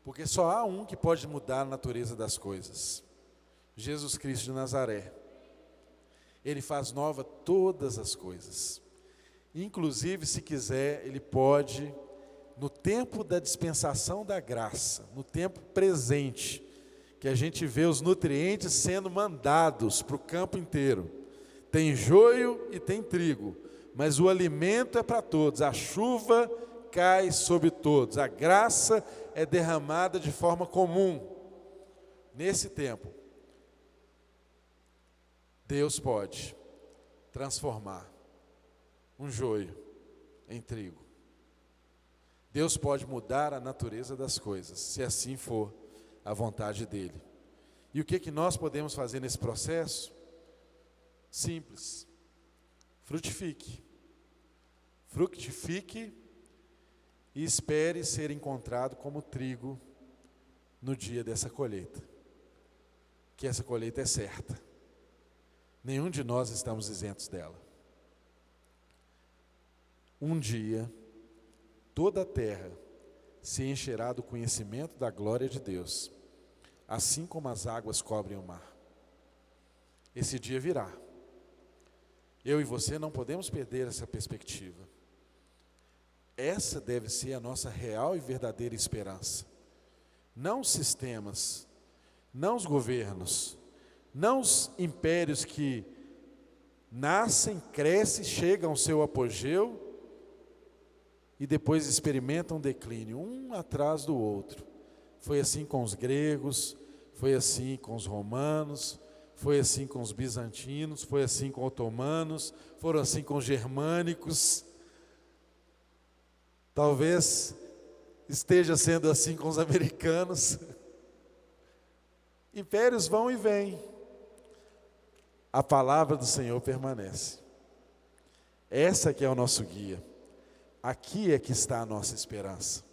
Porque só há um que pode mudar a natureza das coisas: Jesus Cristo de Nazaré. Ele faz nova todas as coisas. Inclusive, se quiser, Ele pode, no tempo da dispensação da graça, no tempo presente, que a gente vê os nutrientes sendo mandados para o campo inteiro. Tem joio e tem trigo, mas o alimento é para todos, a chuva cai sobre todos, a graça é derramada de forma comum. Nesse tempo, Deus pode transformar um joio em trigo. Deus pode mudar a natureza das coisas, se assim for a vontade dEle. E o que nós podemos fazer nesse processo? Simples: frutifique. Frutifique e espere ser encontrado como trigo no dia dessa colheita. Que essa colheita é certa. Nenhum de nós estamos isentos dela. Um dia, toda a terra se encherá do conhecimento da glória de Deus, assim como as águas cobrem o mar. Esse dia virá. Eu e você não podemos perder essa perspectiva. Essa deve ser a nossa real e verdadeira esperança. Não os sistemas, não os governos, não os impérios que nascem, crescem, chegam ao seu apogeu e depois experimentam declínio, um atrás do outro. Foi assim com os gregos, foi assim com os romanos, foi assim com os bizantinos, foi assim com os otomanos, foram assim com os germânicos. Talvez esteja sendo assim com os americanos. Impérios vão e vêm. A palavra do Senhor permanece. Essa que é o nosso guia. Aqui é que está a nossa esperança.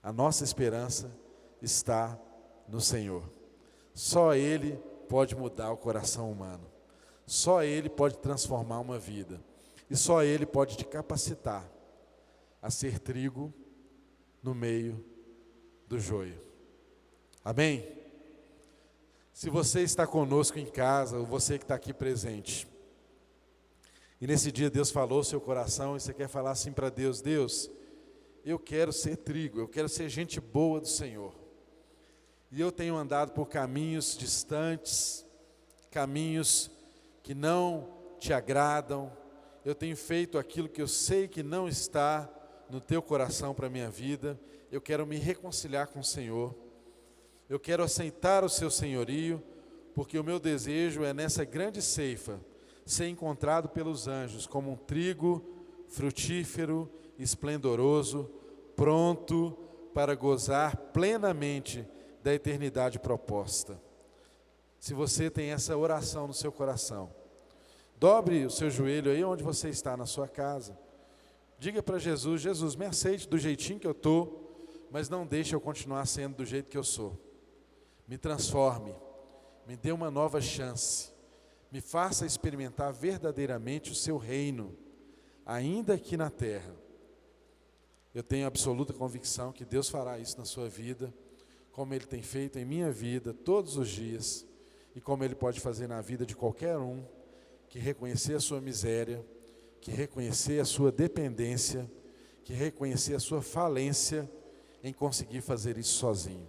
A nossa esperança está no Senhor. Só Ele pode mudar o coração humano. Só Ele pode transformar uma vida. E só Ele pode te capacitar a ser trigo no meio do joio. Amém? Se você está conosco em casa, ou você que está aqui presente, e nesse dia Deus falou ao seu coração, e você quer falar assim para Deus: Deus, eu quero ser trigo, eu quero ser gente boa do Senhor. E eu tenho andado por caminhos distantes, caminhos que não te agradam, eu tenho feito aquilo que eu sei que não está no teu coração para a minha vida. Eu quero me reconciliar com o Senhor, eu quero aceitar o seu senhorio, porque o meu desejo é nessa grande ceifa ser encontrado pelos anjos como um trigo frutífero, esplendoroso, pronto para gozar plenamente da eternidade proposta. Se você tem essa oração no seu coração, dobre o seu joelho aí onde você está, na sua casa. Diga para Jesus: Jesus, me aceite do jeitinho que eu estou, mas não deixe eu continuar sendo do jeito que eu sou. Me transforme, me dê uma nova chance, me faça experimentar verdadeiramente o seu reino, ainda aqui na terra. Eu tenho absoluta convicção que Deus fará isso na sua vida, como Ele tem feito em minha vida todos os dias, e como Ele pode fazer na vida de qualquer um que reconhecer a sua miséria, que reconhecer a sua dependência, que reconhecer a sua falência em conseguir fazer isso sozinho.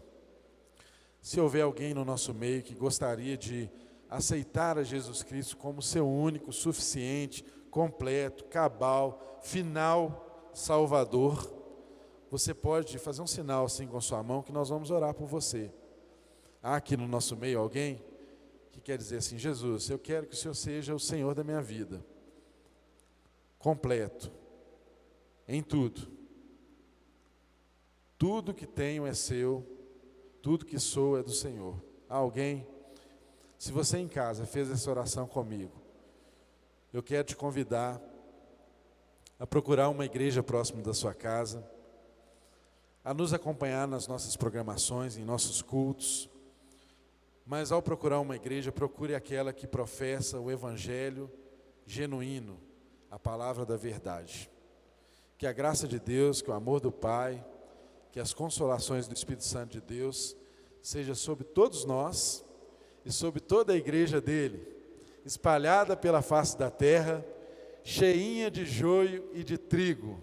Se houver alguém no nosso meio que gostaria de aceitar a Jesus Cristo como seu único, suficiente, completo, cabal, final Salvador, você pode fazer um sinal assim com a sua mão, que nós vamos orar por você. Há aqui no nosso meio alguém que quer dizer assim: Jesus, eu quero que o Senhor seja o Senhor da minha vida, completo, em tudo. Tudo que tenho é seu, tudo que sou é do Senhor. a alguém. Se você em casa fez essa oração comigo, eu quero te convidar a procurar uma igreja próxima da sua casa, a nos acompanhar nas nossas programações, em nossos cultos. Mas ao procurar uma igreja, procure aquela que professa o evangelho genuíno, a palavra da verdade. Que a graça de Deus, que o amor do Pai, que as consolações do Espírito Santo de Deus seja sobre todos nós e sobre toda a igreja dele, espalhada pela face da terra, cheinha de joio e de trigo,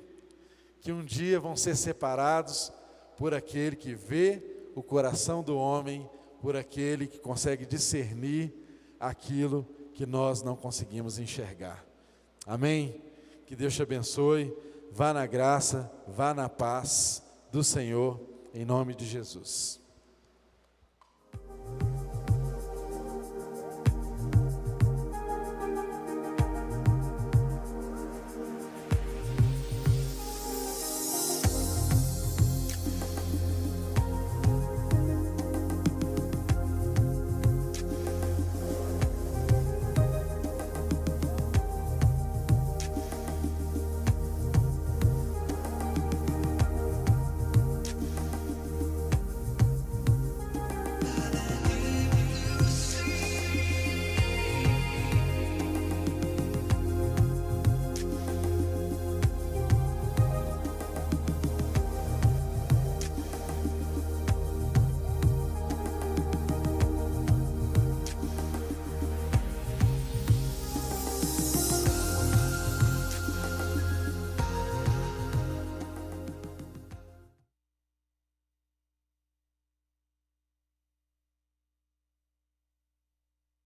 que um dia vão ser separados por aquele que vê o coração do homem, por aquele que consegue discernir aquilo que nós não conseguimos enxergar. Amém? Que Deus te abençoe, vá na graça, vá na paz do Senhor, em nome de Jesus.